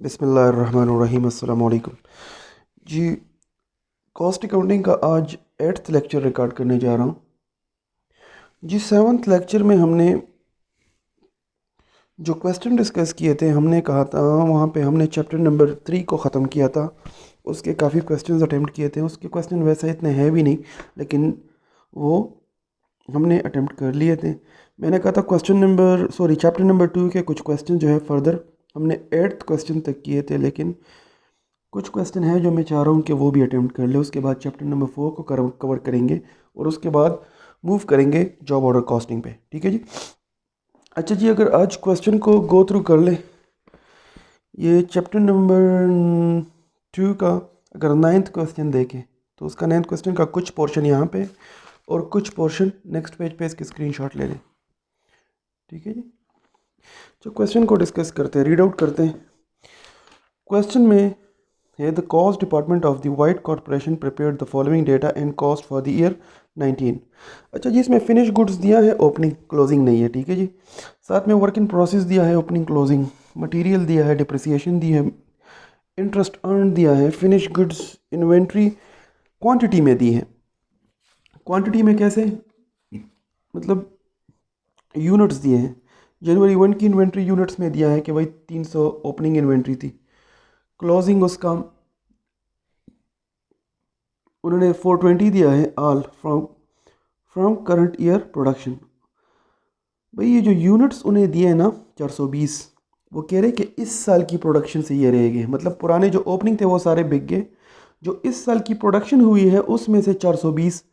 बिस्मिल्लाहिर्रहमानिर्रहीम अस्सलाम वालेकुम जी। कॉस्ट अकाउंटिंग का आज 8th लेक्चर रिकॉर्ड करने जा रहा हूँ जी। 7th लेक्चर में हमने जो क्वेश्चन डिस्कस किए थे, हमने कहा था वहाँ पे हमने चैप्टर नंबर 3 को ख़त्म किया था। उसके काफ़ी क्वेश्चंस अटेम्प्ट किए थे। उसके क्वेश्चन वैसे इतने हैं भी नहीं, लेकिन वो हमने अटेम्प्ट कर लिए थे। मैंने कहा था चैप्टर नंबर 2 के कुछ क्वेश्चन जो है फर्दर हमने 8th क्वेश्चन तक किए थे, लेकिन कुछ क्वेश्चन है जो मैं चाह रहा हूँ कि वो भी अटेम्प्ट कर ले। उसके बाद चैप्टर नंबर 4 को कवर करेंगे और उसके बाद मूव करेंगे जॉब ऑर्डर कॉस्टिंग पे। ठीक है जी। अच्छा जी, अगर आज क्वेश्चन को गो थ्रू कर ले, ये चैप्टर नंबर 2 का अगर 9th क्वेश्चन देखें तो उसका 9th क्वेश्चन का कुछ पोर्शन यहाँ पे और कुछ पोर्शन नेक्स्ट पेज पे इसकी स्क्रीनशॉट ले लें। ठीक है जी। तो क्वेश्चन को डिस्कस करते हैं, रीड आउट करते हैं। क्वेश्चन में है the cost department of the white corporation prepared the following data and cost for the year 19। अच्छा जी, इसमें फिनिश गुड्स दिया है, ओपनिंग क्लोजिंग नहीं है। ठीक है जी। साथ में वर्क इन प्रोसेस दिया है, ओपनिंग क्लोजिंग, मटेरियल दिया है, डिप्रिसिएशन दी है, इंटरेस्ट अर्न दिया है, फिनिश गुड्स इन्वेंट्री क्वांटिटी में दी है। क्वांटिटी में कैसे, मतलब यूनिट्स दिए हैं। जनवरी 1 की इन्वेंट्री यूनिट्स में दिया है कि भाई 300 ओपनिंग इन्वेंट्री थी। क्लोजिंग उसका उन्होंने 420 दिया है, all from current year production. भाई ये जो यूनिट्स उन्हें दिए हैं ना 420, वो कह रहे कि इस साल की प्रोडक्शन से ये रहेंगे। मतलब पुराने जो ओपनिंग थे वो सारे बिक गए, जो इस साल की प्रोडक्शन हुई है उसमें से 420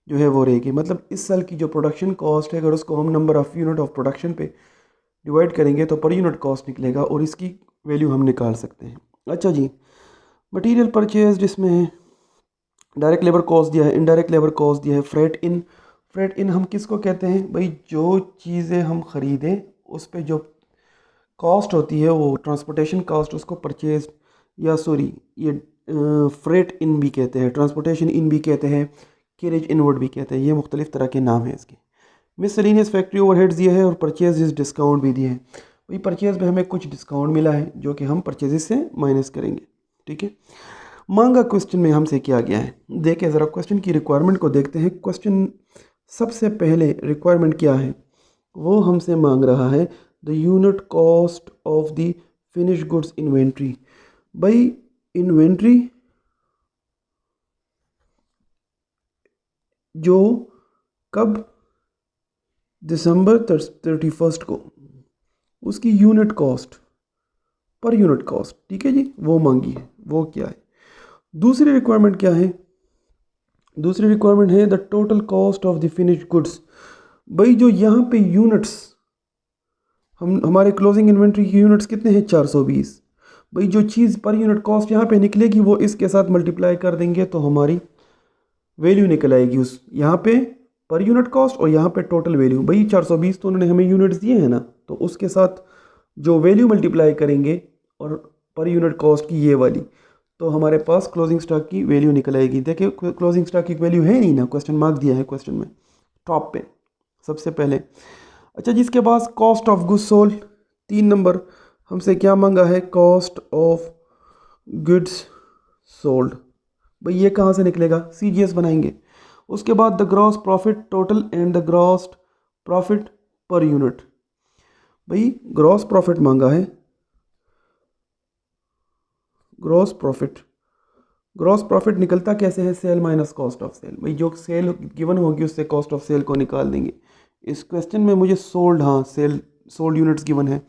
जो है वो रहेगी। मतलब इस साल की जो प्रोडक्शन कॉस्ट है, अगर उसको हम number of unit of production पे डिवाइड करेंगे तो पर यूनिट कॉस्ट निकलेगा और इसकी वैल्यू हम निकाल सकते हैं। अच्छा जी, मटेरियल परचेज जिसमें डायरेक्ट लेबर कॉस्ट दिया है, इनडायरेक्ट लेबर कॉस्ट दिया है, फ्रेट इन हम किसको कहते हैं भाई, जो चीज़ें हम ख़रीदें उस पे जो कॉस्ट होती है वो ट्रांसपोर्टेशन कॉस्ट, उसको परचेज या सॉरी ये फ्रेट इन भी कहते हैं, ट्रांसपोर्टेशन इन भी कहते हैं, कैरेज इनवर्ड भी कहते हैं। ये मुख्तलिफ तरह के नाम हैं इसके। मिसलेनियस फैक्ट्री ओवरहेड्स दिए हैं और परचेज डिस्काउंट भी दिए हैं। भाई परचेज में हमें कुछ डिस्काउंट मिला है जो कि हम परचेजेस से माइनस करेंगे। ठीक है। मांगा क्वेश्चन में हमसे क्या गया है, देखें ज़रा क्वेश्चन की रिक्वायरमेंट को देखते हैं। क्वेश्चन सबसे पहले रिक्वायरमेंट क्या है, वो हमसे मांग रहा है the unit cost of the finish goods inventory. भाई इन्वेंट्री जो कब दिसंबर 31 को, उसकी unit cost per unit cost, ठीक है जी, वो मांगी है। वो क्या है, दूसरी रिक्वायरमेंट क्या है, दूसरी रिक्वायरमेंट है the total cost of the finish goods. भाई जो यहाँ पे यूनिट्स हमारे क्लोजिंग इन्वेंट्री की यूनिट्स कितने हैं 420। भाई जो चीज़ पर यूनिट कॉस्ट यहाँ पे निकलेगी वो इसके साथ मल्टीप्लाई कर देंगे तो हमारी वैल्यू निकल आएगी उस यहाँ पे पर यूनिट कॉस्ट और यहाँ पे टोटल वैल्यू। भाई 420 तो उन्होंने हमें यूनिट्स दिए हैं ना, तो उसके साथ जो वैल्यू मल्टीप्लाई करेंगे और पर यूनिट कॉस्ट की ये वाली, तो हमारे पास क्लोजिंग स्टॉक की वैल्यू निकल आएगी। देखिए क्लोजिंग स्टॉक की वैल्यू है नहीं ना, क्वेश्चन मार्क दिया है क्वेश्चन में टॉप पे सबसे पहले। अच्छा जिसके पास cost of goods sold 3 number, हमसे क्या मांगा है, कॉस्ट ऑफ गुड्स सोल्ड। भाई ये कहाँ से निकलेगा, सीजीएस बनाएंगे। उसके बाद the gross profit total and the gross profit per unit. भाई ग्रॉस प्रॉफिट मांगा है, ग्रॉस प्रॉफिट निकलता कैसे है, sale minus cost of sale. भाई जो सेल गिवन होगी उससे कॉस्ट ऑफ सेल को निकाल देंगे। इस क्वेश्चन में मुझे सोल्ड, हाँ सेल सोल्ड यूनिट्स गिवन है।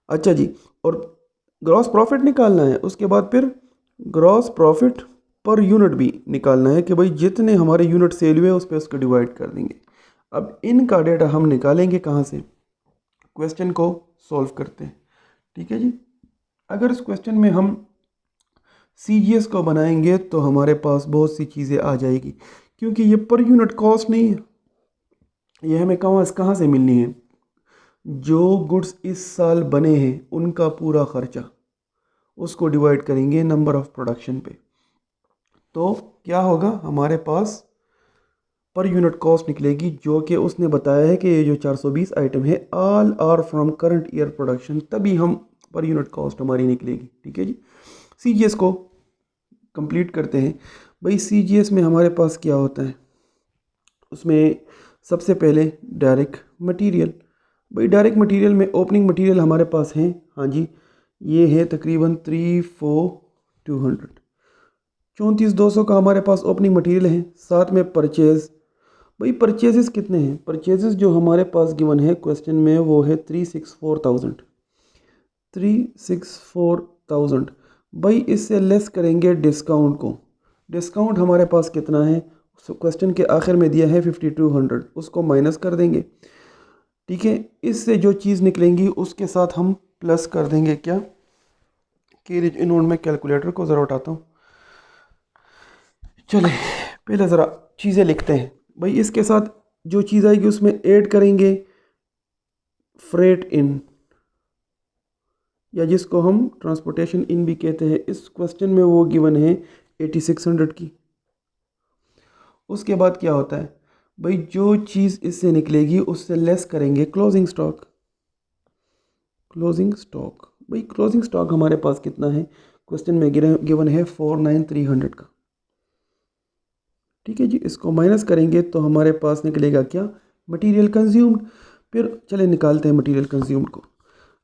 अच्छा जी, और ग्रॉस प्रॉफिट निकालना है, उसके बाद फिर ग्रॉस प्रॉफिट पर यूनिट भी निकालना है कि भाई जितने हमारे यूनिट सेल हुए उस पर उसको डिवाइड कर देंगे। अब इनका डेटा हम निकालेंगे कहाँ से, क्वेश्चन को सॉल्व करते हैं। ठीक है जी। अगर इस क्वेश्चन में हम सीजीएस को बनाएंगे तो हमारे पास बहुत सी चीज़ें आ जाएगी, क्योंकि ये पर यूनिट कॉस्ट नहीं है, ये हमें कहाँ से मिलनी है, जो गुड्स इस साल बने हैं उनका पूरा खर्चा, उसको डिवाइड करेंगे नंबर ऑफ प्रोडक्शन पे, तो क्या होगा हमारे पास पर यूनिट कॉस्ट निकलेगी, जो कि उसने बताया है कि ये जो 420 आइटम है all are from current year production, तभी हम पर यूनिट कॉस्ट हमारी निकलेगी। ठीक है जी, CGS को कंप्लीट करते हैं। भाई CGS में हमारे पास क्या होता है, उसमें सबसे पहले डायरेक्ट मटेरियल। भाई डायरेक्ट मटेरियल में ओपनिंग मटेरियल हमारे पास है, हाँ जी, ये है तकरीबन 34,200, 34,200 का हमारे पास ओपनिंग मटेरियल है। साथ में परचेज, भाई परचेजेस कितने हैं, परचेजेस जो हमारे पास गिवन है क्वेश्चन में वो है 364,000, 364,000। भाई इससे लेस करेंगे डिस्काउंट को, डिस्काउंट हमारे पास कितना है, क्वेश्चन के आखिर में दिया है 5200, उसको माइनस कर देंगे। ठीक है, इससे जो चीज़ निकलेंगी उसके साथ हम प्लस कर देंगे क्या, कि इन्होंने मैं कैलकुलेटर को ज़रा उठाता हूँ। चले पहले ज़रा चीज़ें लिखते हैं। भाई इसके साथ जो चीज़ आएगी उसमें ऐड करेंगे फ्रेट इन, या जिसको हम ट्रांसपोर्टेशन इन भी कहते हैं। इस क्वेश्चन में वो गिवन है 8600 की। उसके बाद क्या होता है, भाई जो चीज़ इससे निकलेगी उससे लेस करेंगे क्लोजिंग स्टॉक, क्लोजिंग स्टॉक। भाई क्लोजिंग स्टॉक हमारे पास कितना है, क्वेश्चन में गिवन है 49,300 का। ठीक है जी, इसको माइनस करेंगे तो हमारे पास निकलेगा क्या, मटेरियल कंज्यूम्ड। फिर चले निकालते हैं मटेरियल कंज्यूम्ड को।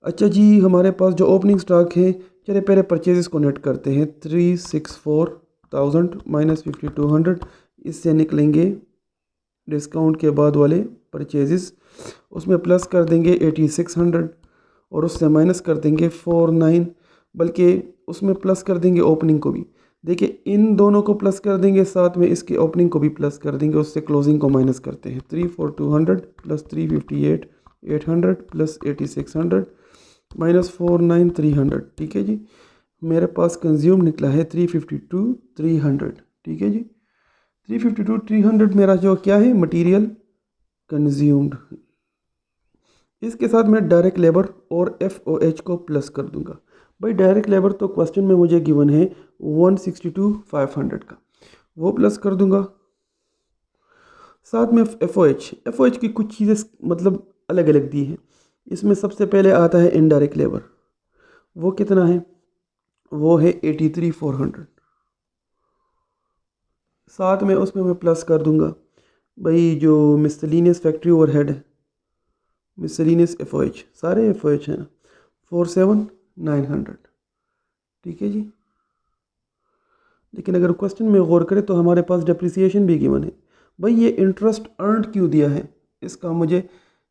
अच्छा जी, हमारे पास जो ओपनिंग स्टॉक है, चले पहले परचेजेस को नेट करते हैं। 364,000 माइनस 5200, इससे निकलेंगे डिस्काउंट के बाद वाले परचेजेस, उसमें प्लस कर देंगे 8600 और उससे माइनस कर देंगे 49, बल्कि उसमें प्लस कर देंगे ओपनिंग को भी। देखिए इन दोनों को प्लस कर देंगे, साथ में इसके ओपनिंग को भी प्लस कर देंगे, उससे क्लोजिंग को माइनस करते हैं। 34,200 प्लस 358,800 प्लस 8600 माइनस 49,300। ठीक है जी, मेरे पास कंज्यूम निकला है 352,300। ठीक है जी, 352,300 मेरा जो क्या है, मटेरियल कंज्यूम्ड। इसके साथ मैं डायरेक्ट लेबर और FOH को प्लस कर दूंगा। भाई डायरेक्ट लेबर तो क्वेश्चन में मुझे गिवन है 162,500 का, वो प्लस कर दूंगा। साथ में FOH की कुछ चीज़ें मतलब अलग अलग दी हैं। इसमें सबसे पहले आता है इनडायरेक्ट लेबर, वो कितना है, वो है 83,400। साथ में उसमें मैं प्लस कर दूंगा भाई जो मिसलिनियस फैक्ट्री ओवरहेड है, मिसलिनियस FOH, सारे FOH हैं ना, 47,900। ठीक है जी, लेकिन अगर क्वेश्चन में गौर करें तो हमारे पास डिप्रिसिएशन भी गिवन है। भाई ये इंटरेस्ट अर्नड क्यों दिया है, इसका मुझे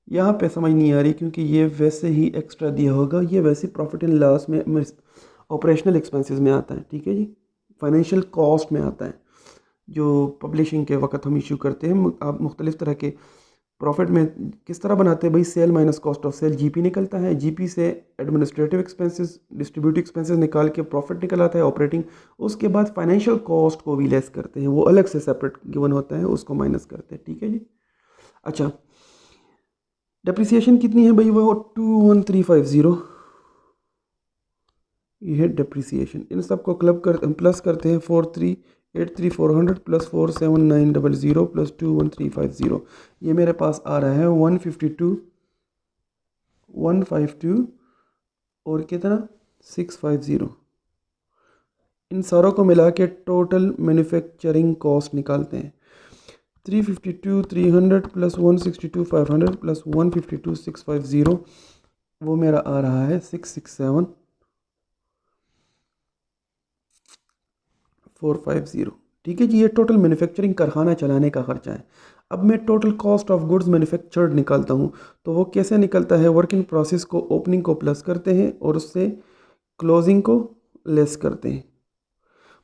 यहाँ पे समझ नहीं आ रही, क्योंकि ये वैसे ही एक्स्ट्रा दिया होगा, ये वैसे प्रॉफिट एंड लॉस में ऑपरेशनल एक्सपेंसेस में आता है। ठीक है जी, फाइनेंशियल कॉस्ट में आता है, जो पब्लिशिंग के वक्त हम इशू करते हैं। आप मुख्तलिफ तरह के प्रॉफिट में किस तरह बनाते हैं, भाई sale minus cost of sale GP निकलता है, GP से एडमिनिस्ट्रेटिव एक्सपेंसेस, डिस्ट्रीब्यूटिव एक्सपेंसेस निकाल के प्रॉफिट निकल आता है ऑपरेटिंग। उसके बाद फाइनेंशियल कॉस्ट को भी लेस करते हैं, वो अलग से सेपरेट गिवन होता है, उसको माइनस करते हैं। ठीक है जी, अच्छा डेप्रिसिएशन कितनी है भाई, वो 21,350, ये है डेप्रिसिएशन। इन सब को क्लब कर प्लस करते हैं, 43,83,400 प्लस 47,900 प्लस 21,350, ये मेरे पास आ रहा है 152 और कितना 650। इन सारों को मिला के टोटल मैन्युफैक्चरिंग कॉस्ट निकालते हैं। 352,300 प्लस 162,500 प्लस 152,650, वो मेरा आ रहा है 667,450। ठीक है जी, ये टोटल मैन्युफैक्चरिंग कारखाना चलाने का खर्चा है। अब मैं total cost of goods manufactured निकालता हूँ, तो वो कैसे निकलता है, वर्क इन प्रोसेस को ओपनिंग को प्लस करते हैं और उससे क्लोजिंग को लेस करते हैं।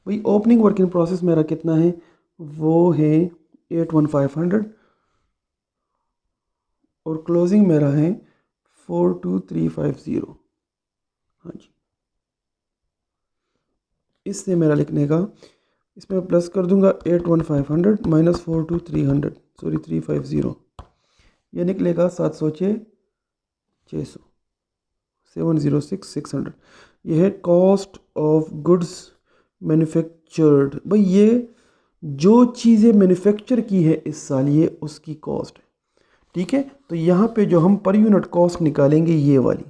भाई ओपनिंग वर्क इन प्रोसेस मेरा कितना है, वो है 81,500 और क्लोजिंग मेरा है 42,350। हाँ जी, इससे मेरा लिखने का, इसमें प्लस कर दूंगा 81,500 माइनस 42,300 सॉरी 350, ये निकलेगा 706,600, 706,600। ये है कॉस्ट ऑफ गुड्स मैन्युफैक्चर्ड। भाई ये जो चीज़ें मैन्युफैक्चर की है इस साल, ये उसकी कॉस्ट है। ठीक है, तो यहाँ पे जो हम पर यूनिट कॉस्ट निकालेंगे ये वाली,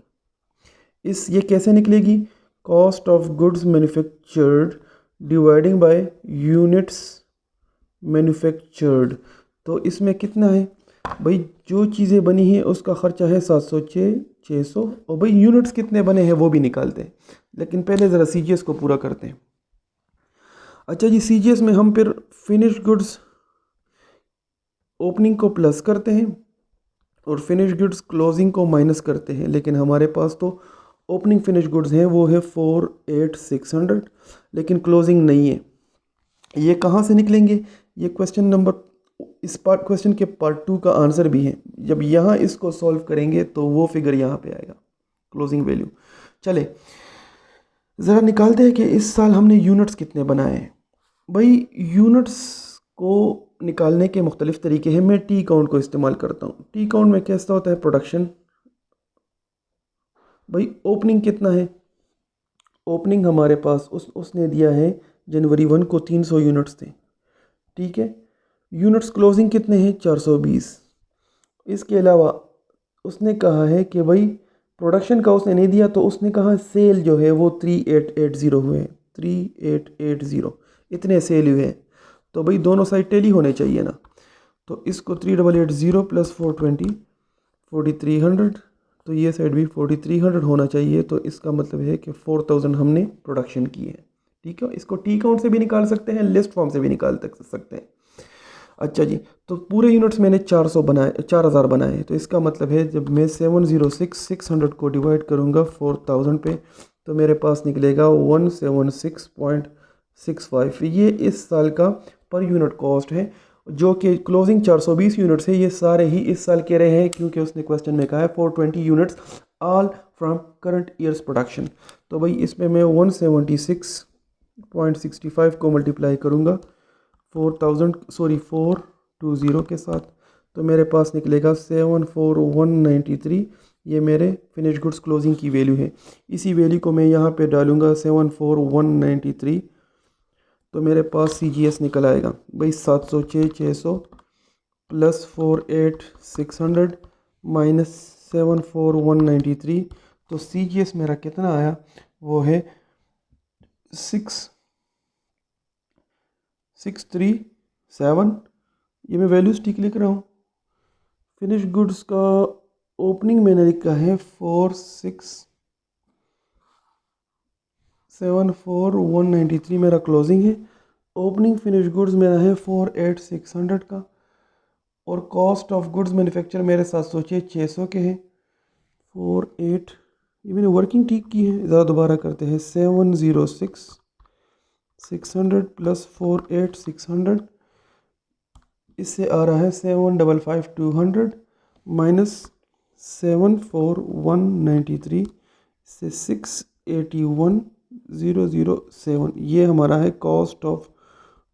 ये कैसे निकलेगी? Cost of goods manufactured dividing by units manufactured. तो इसमें कितना है भाई? जो चीज़ें बनी हैं उसका ख़र्चा है 706 और भाई यूनिट्स कितने बने हैं वो भी निकालते हैं। लेकिन पहले ज़रा CGS को पूरा करते हैं। अच्छा जी, CGS में हम फिर फिनिश गुड्स ओपनिंग को प्लस करते हैं और फिनिश गुड्स क्लोजिंग को माइनस करते हैं। लेकिन हमारे पास तो ओपनिंग फिनिश गुड्स हैं वो है 48600, लेकिन क्लोजिंग नहीं है। ये कहाँ से निकलेंगे? ये क्वेश्चन के पार्ट 2 का आंसर भी है। जब यहाँ इसको सॉल्व करेंगे तो वो फिगर यहाँ पे आएगा, क्लोजिंग वैल्यू। चले ज़रा निकालते हैं कि इस साल हमने यूनिट्स कितने बनाए हैं। भाई यूनिट्स को निकालने के मुख्तलिफ़ तरीके हैं। मैं टी काउंट को इस्तेमाल करता हूँ। टी काउंट में कैसा होता है? प्रोडक्शन। भाई ओपनिंग कितना है? ओपनिंग हमारे पास उसने दिया है जनवरी 1 को 300 यूनिट्स थे, ठीक है। यूनिट्स क्लोजिंग कितने हैं? 420। इसके अलावा उसने कहा है कि भाई प्रोडक्शन का उसने नहीं दिया, तो उसने कहा सेल जो है वो 3880 हुए हैं, 3880 इतने सेल हुए हैं। तो भाई दोनों साइड टेली होने चाहिए ना। तो इसको 3880 प्लस 420 4300, तो ये साइड भी 4300 होना चाहिए। तो इसका मतलब है कि 4000 हमने प्रोडक्शन की है, ठीक है। इसको टी काउंट से भी निकाल सकते हैं, लिस्ट फॉर्म से भी निकाल सकते हैं। अच्छा जी, तो पूरे यूनिट्स मैंने 4000 बनाए। तो इसका मतलब है जब मैं 600 को डिवाइड करूँगा 4000 पे, तो मेरे पास निकलेगा 176.65। ये इस साल का पर यूनिट कॉस्ट है, जो कि क्लोजिंग 420 यूनिट्स है। ये सारे ही इस साल के रहे हैं, क्योंकि उसने क्वेश्चन में कहा है 420 units all from current years production. तो भाई इसमें मैं 176.65 को मल्टीप्लाई करूँगा 420 के साथ, तो मेरे पास निकलेगा 74193। ये मेरे फिनिश गुड्स क्लोजिंग की वैल्यू है। इसी वैल्यू को मैं यहाँ पे डालूँगा 74193, तो मेरे पास CGS निकल आएगा भाई 706 प्लस 48600 माइनस 74193। तो CGS मेरा कितना आया? वो है 6637। ये मैं वैल्यूज ठीक लिख रहा हूँ। फिनिश गुड्स का ओपनिंग मैंने लिखा है 4674193, मेरा क्लोजिंग है। ओपनिंग फिनिश गुड्स मेरा है 48600 का, और कॉस्ट ऑफ गुड्स मैन्युफैक्चर मेरे 706 के हैं 48। ये मैंने वर्किंग ठीक की है, ज़रा दोबारा करते हैं। 706,600 प्लस 48,600, इससे आ रहा है 755,200 माइनस 74193 से 681,007। ये हमारा है कॉस्ट ऑफ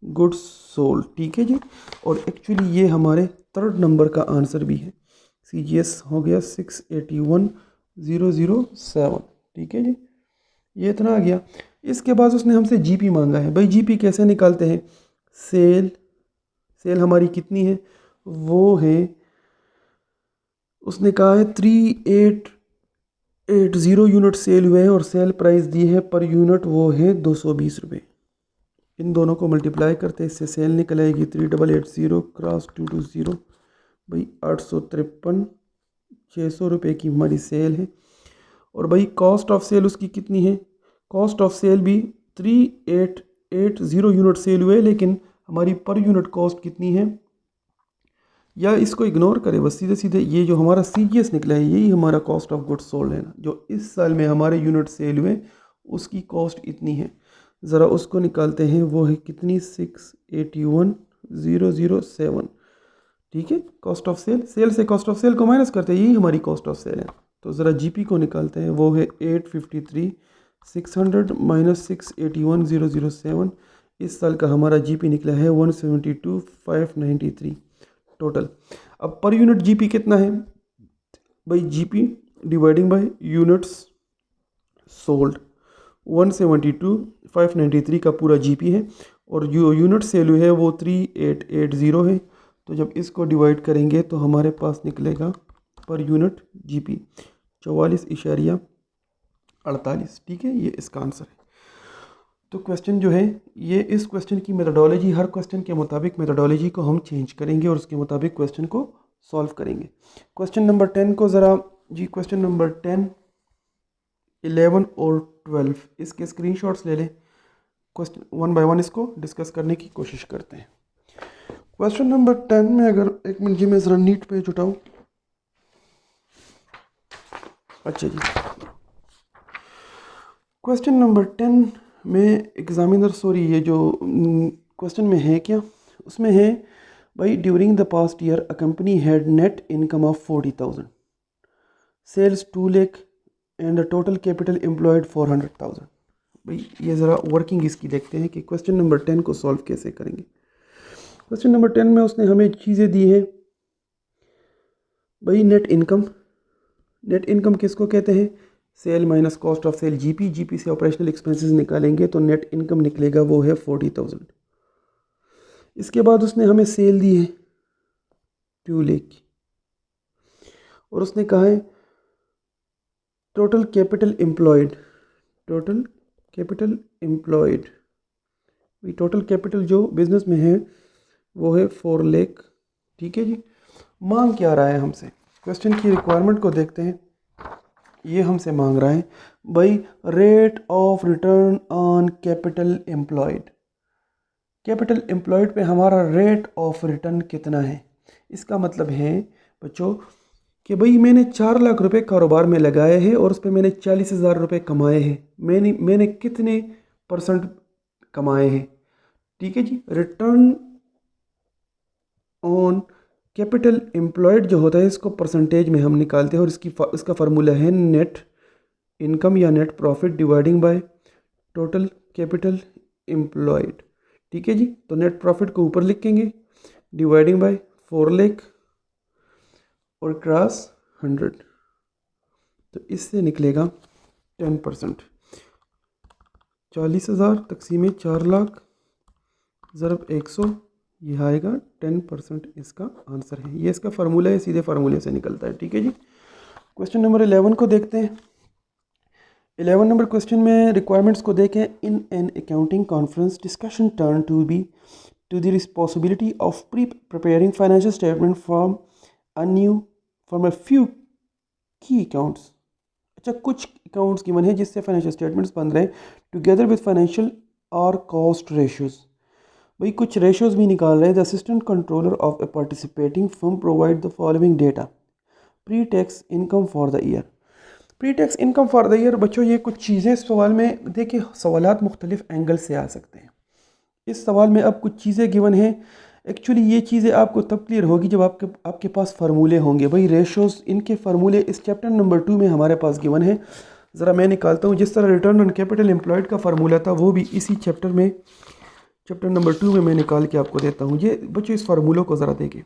गुड्स सोल्ड, ठीक है जी। और एक्चुअली ये हमारे थर्ड नंबर का आंसर भी है। CGS हो गया 681,007, ठीक है जी। ये इतना आ गया। इसके बाद उसने हमसे GP मांगा है। भाई GP कैसे निकालते हैं? सेल हमारी कितनी है? वो है, उसने कहा है 3880 यूनिट सेल हुए हैं और सेल प्राइस दी है पर यूनिट वो है 220 रुपये। इन दोनों को मल्टीप्लाई करते हैं, इससे सेल निकल आएगी 3880 क्रॉस 220 भाई 853 600 रुपये की हमारी सेल है। और भाई कॉस्ट ऑफ सेल उसकी कितनी है? कॉस्ट ऑफ सेल भी 3880 यूनिट सेल हुए, लेकिन हमारी पर यूनिट कॉस्ट कितनी है? या इसको इग्नोर करें बस, सीधे सीधे ये जो हमारा CGS निकला है यही हमारा कॉस्ट ऑफ गुड्स सोल्ड है ना, जो इस साल में हमारे यूनिट सेल हुए उसकी कॉस्ट इतनी है। ज़रा उसको निकालते हैं, वो है कितनी? 681,007, ठीक है। कॉस्ट ऑफ सेल से कॉस्ट ऑफ सेल को माइनस करते हैं, यही हमारी कॉस्ट ऑफ सेल है। तो ज़रा GP को निकालते हैं, वो है 853,600 माइनस 681,007। इस साल का हमारा GP निकला है 172,593 टोटल। अब पर यूनिट GP कितना है? भाई GP dividing by units sold 172,593 का पूरा GP है, और जो यूनिट सेल है वो 3880 है। तो जब इसको डिवाइड करेंगे तो हमारे पास निकलेगा पर यूनिट GP 44.75 48। ठीक है, ये इसका आंसर है। तो क्वेश्चन जो है ये, इस क्वेश्चन की मेथडोलॉजी, हर क्वेश्चन के मुताबिक मेथडोलॉजी को हम चेंज करेंगे और उसके मुताबिक क्वेश्चन को सॉल्व करेंगे। क्वेश्चन नंबर 10 को ज़रा जी, क्वेश्चन नंबर 10, 11 और 12 इसके स्क्रीनशॉट्स ले लें। क्वेश्चन वन बाय वन इसको डिस्कस करने की कोशिश करते हैं। क्वेश्चन नंबर 10 में अगर एक मिनट जी मैं ज़रा नीट पेज उठाऊँ। अच्छा जी, क्वेश्चन नंबर 10 में एग्जामिनर, सॉरी ये जो क्वेश्चन में है क्या, उसमें है भाई during the past year a company had net income of 40,000, sales 2 lakh and the total capital employed 400,000। भाई ये ज़रा वर्किंग इसकी देखते हैं कि क्वेश्चन नंबर 10 को सॉल्व कैसे करेंगे। क्वेश्चन नंबर 10 में उसने हमें चीज़ें दी है भाई, नेट इनकम। नेट इनकम किसको कहते हैं? Sale minus cost of sale, GP. GP से ऑपरेशनल एक्सपेंसेस निकालेंगे तो नेट इनकम निकलेगा, वो है 40,000। इसके बाद उसने हमें सेल दी है 2 लाख की, और उसने कहा है total capital employed, total capital employed, total capital जो बिजनेस में है वो है 4 लाख। ठीक है जी, मांग क्या रहा है हमसे? क्वेश्चन की रिक्वायरमेंट को देखते हैं। ये हमसे मांग रहा है भाई rate of return on capital employed. Capital employed पे हमारा रेट ऑफ रिटर्न कितना है? इसका मतलब है बच्चों कि भाई मैंने 4 लाख रुपए कारोबार में लगाए हैं और उस पर मैंने 40,000 रुपये कमाए हैं। मैंने कितने परसेंट कमाए हैं? ठीक है जी, रिटर्न ऑन कैपिटल एम्प्लॉयड जो होता है इसको परसेंटेज में हम निकालते हैं और इसका फार्मूला है नेट इनकम या net profit dividing by total capital employed. ठीक है जी, तो नेट प्रॉफिट को ऊपर लिखेंगे डिवाइडिंग बाय 4 लाख और क्रॉस 100, तो इससे निकलेगा 10%। 40,000 तकसीम 4 लाख ज़रब 100, यह आएगा 10%, इसका आंसर है। ये इसका फार्मूला है, सीधे फार्मूले से निकलता है। ठीक है जी, क्वेश्चन नंबर 11 को देखते हैं। 11 नंबर क्वेश्चन में रिक्वायरमेंट्स को देखें। In an accounting conference discussion turn to the possibility of preparing financial statement from a few key accounts. अच्छा, कुछ अकाउंट्स गिवन है जिससे फाइनेंशियल स्टेटमेंट्स बन रहे हैं टुगेदर विद फाइनेंशियल और कॉस्ट रेशियोज। भाई कुछ रेशियोज भी निकाल रहे हैं। The assistant controller of A participating firm provide the following data pre tax income for the year. Pre tax income for the year बच्चों, ये कुछ चीज़ें इस सवाल में देखिए, सवालात मुख्तलिफ एंगल से आ सकते हैं। इस सवाल में अब कुछ चीज़ें गिवन हैं। एक्चुअली ये चीज़ें आपको तब क्लियर होगी जब आपके पास फार्मूले होंगे। भाई रेशोज़, इनके फार्मूले इस चैप्टर नंबर 2 में हमारे पास गिवन है। ज़रा मैं निकालता हूँ। जिस तरह रिटर्न ऑन कैपिटल एम्प्लॉयड का फार्मूला था वो भी इसी चैप्टर नंबर 2 में मैं निकाल के आपको देता हूँ। ये बच्चों इस फार्मूलों को ज़रा देखें।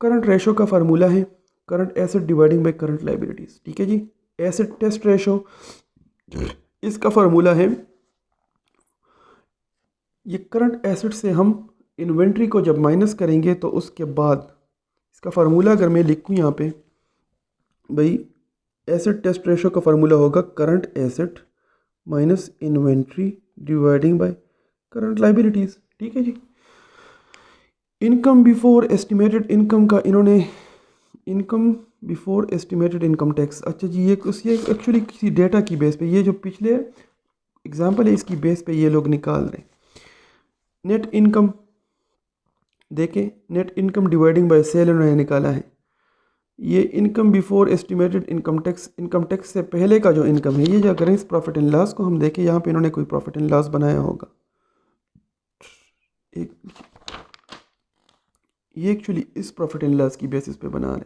करंट रेशो का फार्मूला है current asset dividing by current liabilities. ठीक है जी, एसेट टेस्ट रेशो, इसका फार्मूला है, ये करंट एसेट से हम इन्वेंट्री को जब माइनस करेंगे तो उसके बाद इसका फार्मूला अगर मैं लिखूँ यहाँ पे, भाई एसेट टेस्ट रेशो का फार्मूला होगा current asset minus inventory dividing by current liabilities. ठीक है जी, इनकम बिफोर एस्टिमेटेड इनकम का इन्होंने income before estimated income tax. अच्छा जी, ये एक्चुअली किसी डेटा की बेस पे, ये जो पिछले एग्जाम्पल है इसकी बेस पे ये लोग निकाल रहे हैं। नेट इनकम देखें, net income dividing by sale उन्होंने निकाला है। ये income before estimated income tax से पहले का जो इनकम है, ये जो अगर इस प्रॉफिट एंड लॉस को हम देखें, यहाँ पे इन्होंने कोई प्रॉफिट एंड लॉस बनाया होगा। ये एक्चुअली इस प्रॉफिट एंड लॉस की बेसिस पे बना रहे।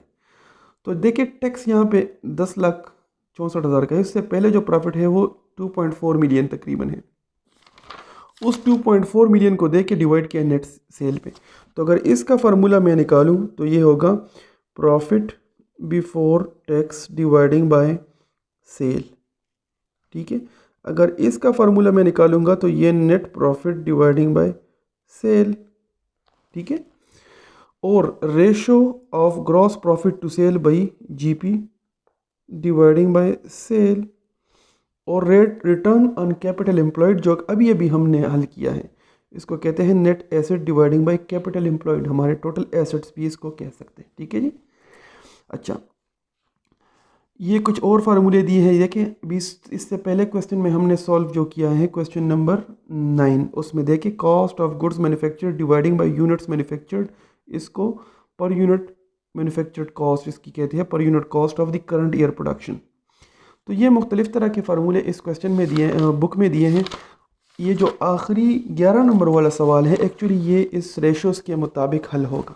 तो देखिए टैक्स यहाँ पे 10,64,000 का है। इससे पहले जो प्रॉफिट है वो 2.4 मिलियन तकरीबन है। उस 2.4 मिलियन को देख के डिवाइड किया नेट सेल पे। तो अगर इसका फार्मूला मैं निकालूं तो ये होगा profit before tax dividing by sale. ठीक है, अगर इसका फार्मूला मैं निकालूंगा तो ये net profit dividing by sale. ठीक है, और ratio of gross profit to sale by GP dividing by sale. और rate return on capital employed जो अभी अभी हमने हल किया है, इसको कहते हैं net asset dividing by capital employed, हमारे टोटल एसेट्स भी इसको कह सकते हैं। ठीक है जी। अच्छा, ये कुछ और फार्मूले दिए हैं, देखें अभी इससे पहले क्वेश्चन में हमने सॉल्व जो किया है क्वेश्चन नंबर 9, उसमें देखें cost of goods manufactured dividing by units manufactured, इसको पर यूनिट मैन्युफैक्चर्ड कॉस्ट इसकी कहती है, per unit cost of the current year production. तो ये मुख्तलिफ तरह के फार्मूले इस क्वेश्चन में दिए, बुक में दिए हैं। ये जो आखिरी 11 नंबर वाला सवाल है, एक्चुअली ये इस रेशोज़ के मुताबिक हल होगा।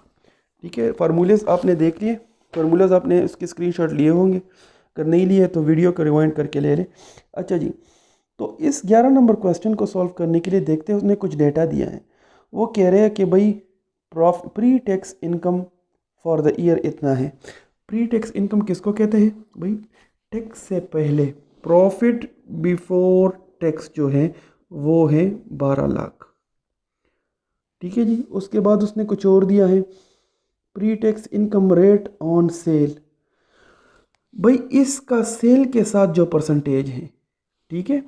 ठीक है, फार्मूलेस आपने देख लिए, फार्मूलाज आपने इसके स्क्रीनशॉट लिए होंगे, अगर नहीं लिए तो वीडियो को रिवाइंड करके ले लें। अच्छा जी, तो इस 11 नंबर क्वेश्चन को सॉल्व करने के लिए देखते हैं उसने कुछ डेटा दिया है। वो कह रहे हैं कि भाई pre tax income for the year इतना है। प्री टैक्स इनकम किसको कहते हैं भाई? टैक्स से पहले प्रॉफिट बिफोर टैक्स जो है वो है 12 लाख। ठीक है जी। उसके बाद उसने कुछ और दिया है, pre tax income rate on sale. भाई इसका सेल के साथ जो परसेंटेज है, ठीक है,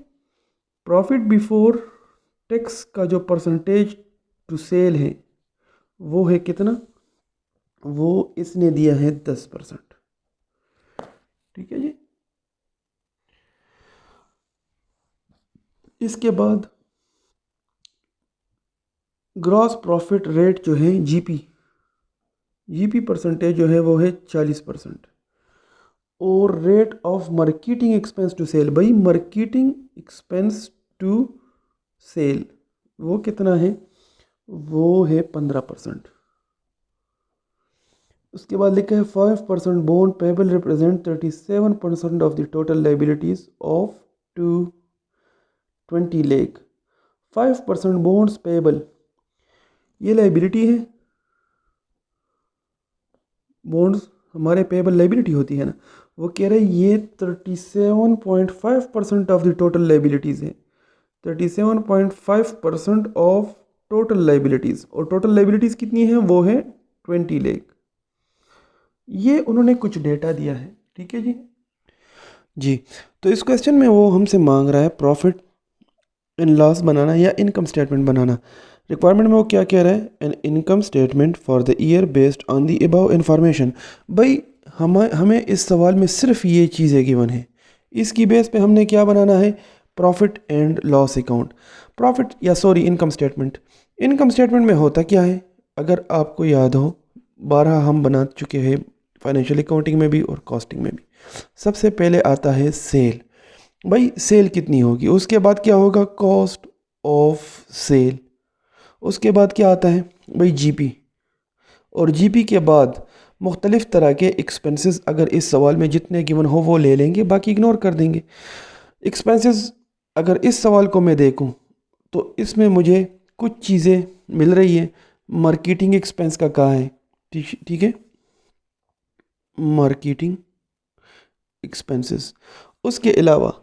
प्रॉफिट बिफोर टैक्स का जो परसेंटेज टू सेल है वो है कितना? वो इसने दिया है 10%। ठीक है जी। इसके बाद ग्रॉस प्रॉफिट रेट जो है जीपी परसेंटेज जो है वो है 40%। और rate of marketing expense to sale, भाई मार्केटिंग एक्सपेंस टू सेल वो कितना है? वो है 15%। उसके बाद लिखा है 5% bond payable represent 37% of the total liabilities of 220 lakh. 5% bonds payable ये लाइबिलिटी है, बॉन्ड्स हमारे पेबल लाइबिलिटी होती है ना, वो कह रहे हैं ये 37.5% ऑफ द टोटल लाइबिलिटीज़ है। 37.5% ऑफ टोटल लाइबिलिटीज़, और टोटल लाइबिलिटीज़ कितनी है? वो है 20 लाख। ये उन्होंने कुछ डेटा दिया है। ठीक है जी। जी, तो इस क्वेश्चन में वो हमसे मांग रहा है प्रॉफिट एंड लॉस बनाना या इनकम स्टेटमेंट बनाना। रिक्वायरमेंट में वो क्या कह रहा है? An income statement for the year based on the above information. भाई हमें इस सवाल में सिर्फ ये चीज़ें गिवन है, इसकी बेस पे हमने क्या बनाना है? Profit and loss account, profit या sorry income statement. Income statement में होता क्या है? अगर आपको याद हो 12 हम बना चुके हैं फाइनेंशियल अकाउंटिंग में भी और कॉस्टिंग में भी। सबसे पहले आता है सेल, भाई सेल कितनी होगी, उसके बाद क्या होगा? Cost of sale. उसके बाद क्या आता है भाई? जीपी। और जीपी के बाद मुख्तलिफ़ तरह के एक्सपेंसेस, अगर इस सवाल में जितने गिवन हो वो ले लेंगे, बाकी इग्नोर कर देंगे। एक्सपेंसेस अगर इस सवाल को मैं देखूं तो इसमें मुझे कुछ चीज़ें मिल रही है। मार्केटिंग एक्सपेंस का कहाँ है? ठीक है, मार्केटिंग एक्सपेंसेस। उसके अलावा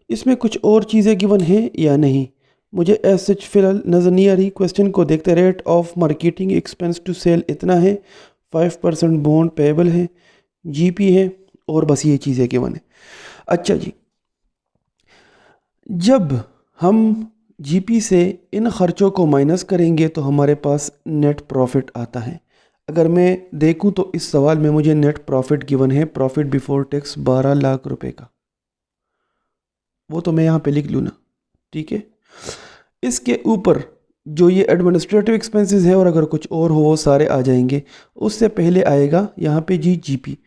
इसमें कुछ और चीज़ें गिवन हैं या नहीं, मुझे ऐसे फिलहाल नज़र नहीं आ रही। क्वेश्चन को देखते, rate of marketing expense to sale इतना है, 5% बॉन्ड पेबल है, जीपी है, और बस ये चीज़ें गिवन है। अच्छा जी, जब हम जीपी से इन खर्चों को माइनस करेंगे तो हमारे पास नेट प्रॉफिट आता है। अगर मैं देखूं तो इस सवाल में मुझे नेट प्रॉफिट गिवन है, प्रॉफिट बिफोर टैक्स 12 लाख रुपए का, वो तो मैं यहाँ पे लिख लूँ ना। ठीक है, इसके ऊपर जो ये एडमिनिस्ट्रेटिव एक्सपेंसेस है और अगर कुछ और हो वो सारे आ जाएंगे। उससे पहले आएगा यहाँ पे जी जीपी।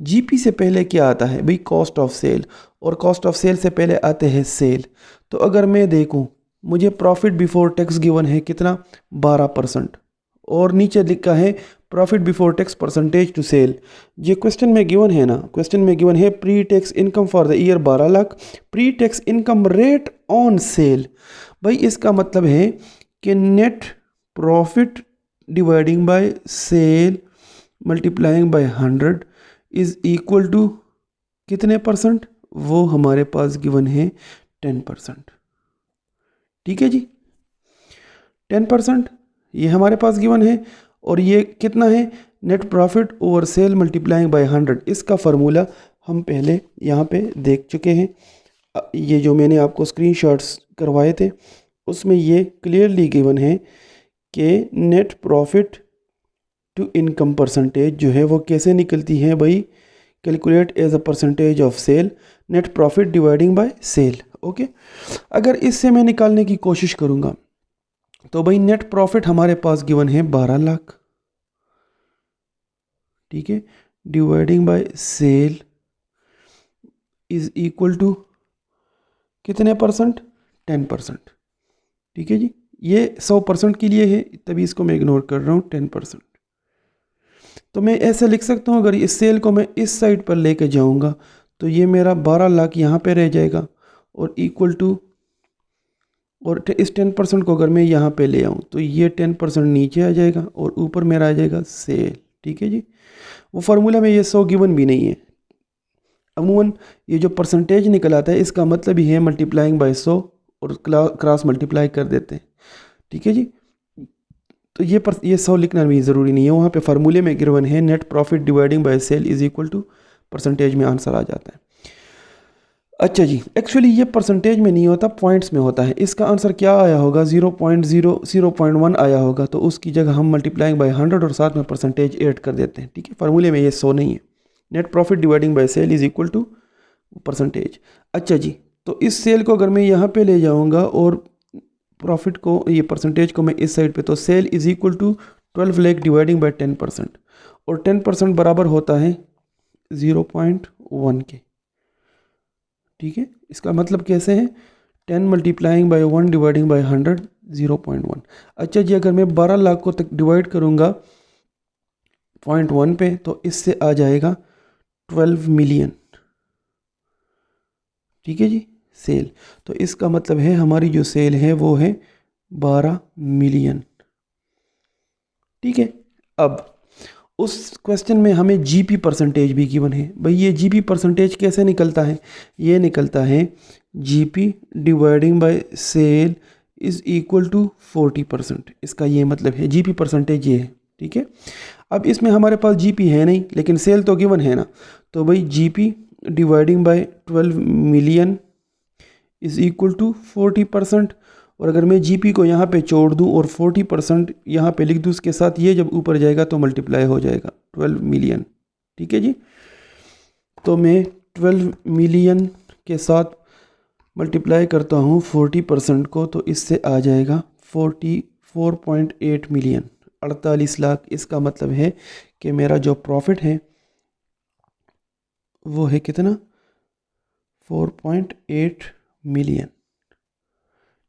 जीपी से पहले क्या आता है भाई? कॉस्ट ऑफ सेल, और कॉस्ट ऑफ सेल से पहले आते हैं सेल। तो अगर मैं देखूँ, मुझे प्रॉफिट बिफोर टैक्स गिवन है कितना? 12%, और नीचे लिखा है profit before tax percentage to sale. ये क्वेश्चन में गिवन है ना, क्वेश्चन में गिवन है pre tax income for the year 12 lakh, pre tax income rate on sale. भाई इसका मतलब है कि net profit dividing by sale multiplying by 100 is equal to कितने परसेंट? वो हमारे पास गिवन है 10%। ठीक है जी, 10% ये हमारे पास गिवन है, और ये कितना है? Net profit over cell multiplying by 100। इसका फार्मूला हम पहले यहाँ पे देख चुके हैं। ये जो मैंने आपको स्क्रीनशॉट्स करवाए थे उसमें ये क्लियरली गिवन है कि net profit to income percentage जो है वो कैसे निकलती है भाई, calculate as a percentage of sale, net profit dividing by sale. Okay, अगर इससे मैं निकालने की कोशिश करूँगा तो भाई नेट प्रॉफिट हमारे पास गिवन है 12 लाख, ठीक है, dividing by sale is equal to कितने परसेंट, 10%, ठीक है जी। ये 100% के लिए है तभी इसको मैं इग्नोर कर रहा हूँ 10%। तो मैं ऐसे लिख सकता हूँ, अगर इस सेल को मैं इस साइड पर लेके जाऊँगा तो ये मेरा 12 लाख यहाँ पे रह जाएगा और इक्वल टू, और इस 10% को अगर मैं यहाँ पे ले आऊँ तो ये 10% नीचे आ जाएगा और ऊपर मेरा आ जाएगा सेल, ठीक है जी। वो फार्मूला में ये 100 गिवन भी नहीं है, अमूमन ये जो परसेंटेज निकल आता है इसका मतलब ही है मल्टीप्लाइंग बाय 100 और क्रॉस मल्टीप्लाई कर देते हैं, ठीक है जी। तो ये 100 लिखना भी ज़रूरी नहीं है, वहाँ पे फार्मूले में गिवन है net profit dividing by sale is equal to percentage में आंसर आ जाता है। अच्छा जी, एक्चुअली ये परसेंटेज में नहीं होता, पॉइंट्स में होता है। इसका आंसर क्या आया होगा, 0.1 आया होगा, तो उसकी जगह हम मल्टीप्लाइंग बाय 100 और साथ में परसेंटेज ऐड कर देते हैं, ठीक है। फार्मूले में ये 100 नहीं है। Net profit dividing by sale is equal to percentage. अच्छा जी, तो इस सेल को अगर मैं यहाँ पे ले जाऊँगा और प्रॉफिट को, ये परसेंटेज को मैं इस साइड पे, तो sale is equal to 12 lakh dividing by 10%, और 10% बराबर होता है 0.1 के, ठीक है। इसका मतलब कैसे है, 10 मल्टीप्लाइंग बाय 1 डिवाइडिंग बाय 100, 0.1। अच्छा जी, अगर मैं 12 लाख को तक डिवाइड करूँगा 0.1 पे तो इससे आ जाएगा 12 मिलियन, ठीक है जी, सेल। तो इसका मतलब है हमारी जो सेल है वो है 12 मिलियन, ठीक है। अब उस क्वेश्चन में हमें जीपी परसेंटेज भी गिवन है। भाई ये जीपी परसेंटेज कैसे निकलता है, ये निकलता है GP dividing by sale is equal to 40%। इसका ये मतलब है जीपी परसेंटेज ये है, ठीक है। अब इसमें हमारे पास जीपी है नहीं लेकिन सेल तो गिवन है ना, तो भाई GP dividing by 12 million is equal to 40%। और अगर मैं जीपी को यहाँ पे छोड़ दूँ और 40% यहाँ पे लिख दूँ, उसके साथ ये जब ऊपर जाएगा तो मल्टीप्लाई हो जाएगा 12 मिलियन, ठीक है जी। तो मैं 12 मिलियन के साथ मल्टीप्लाई करता हूँ 40% को, तो इससे आ जाएगा 44.8 मिलियन, 48 लाख। इसका मतलब है कि मेरा जो प्रॉफिट है वो है कितना, 4.8 मिलियन,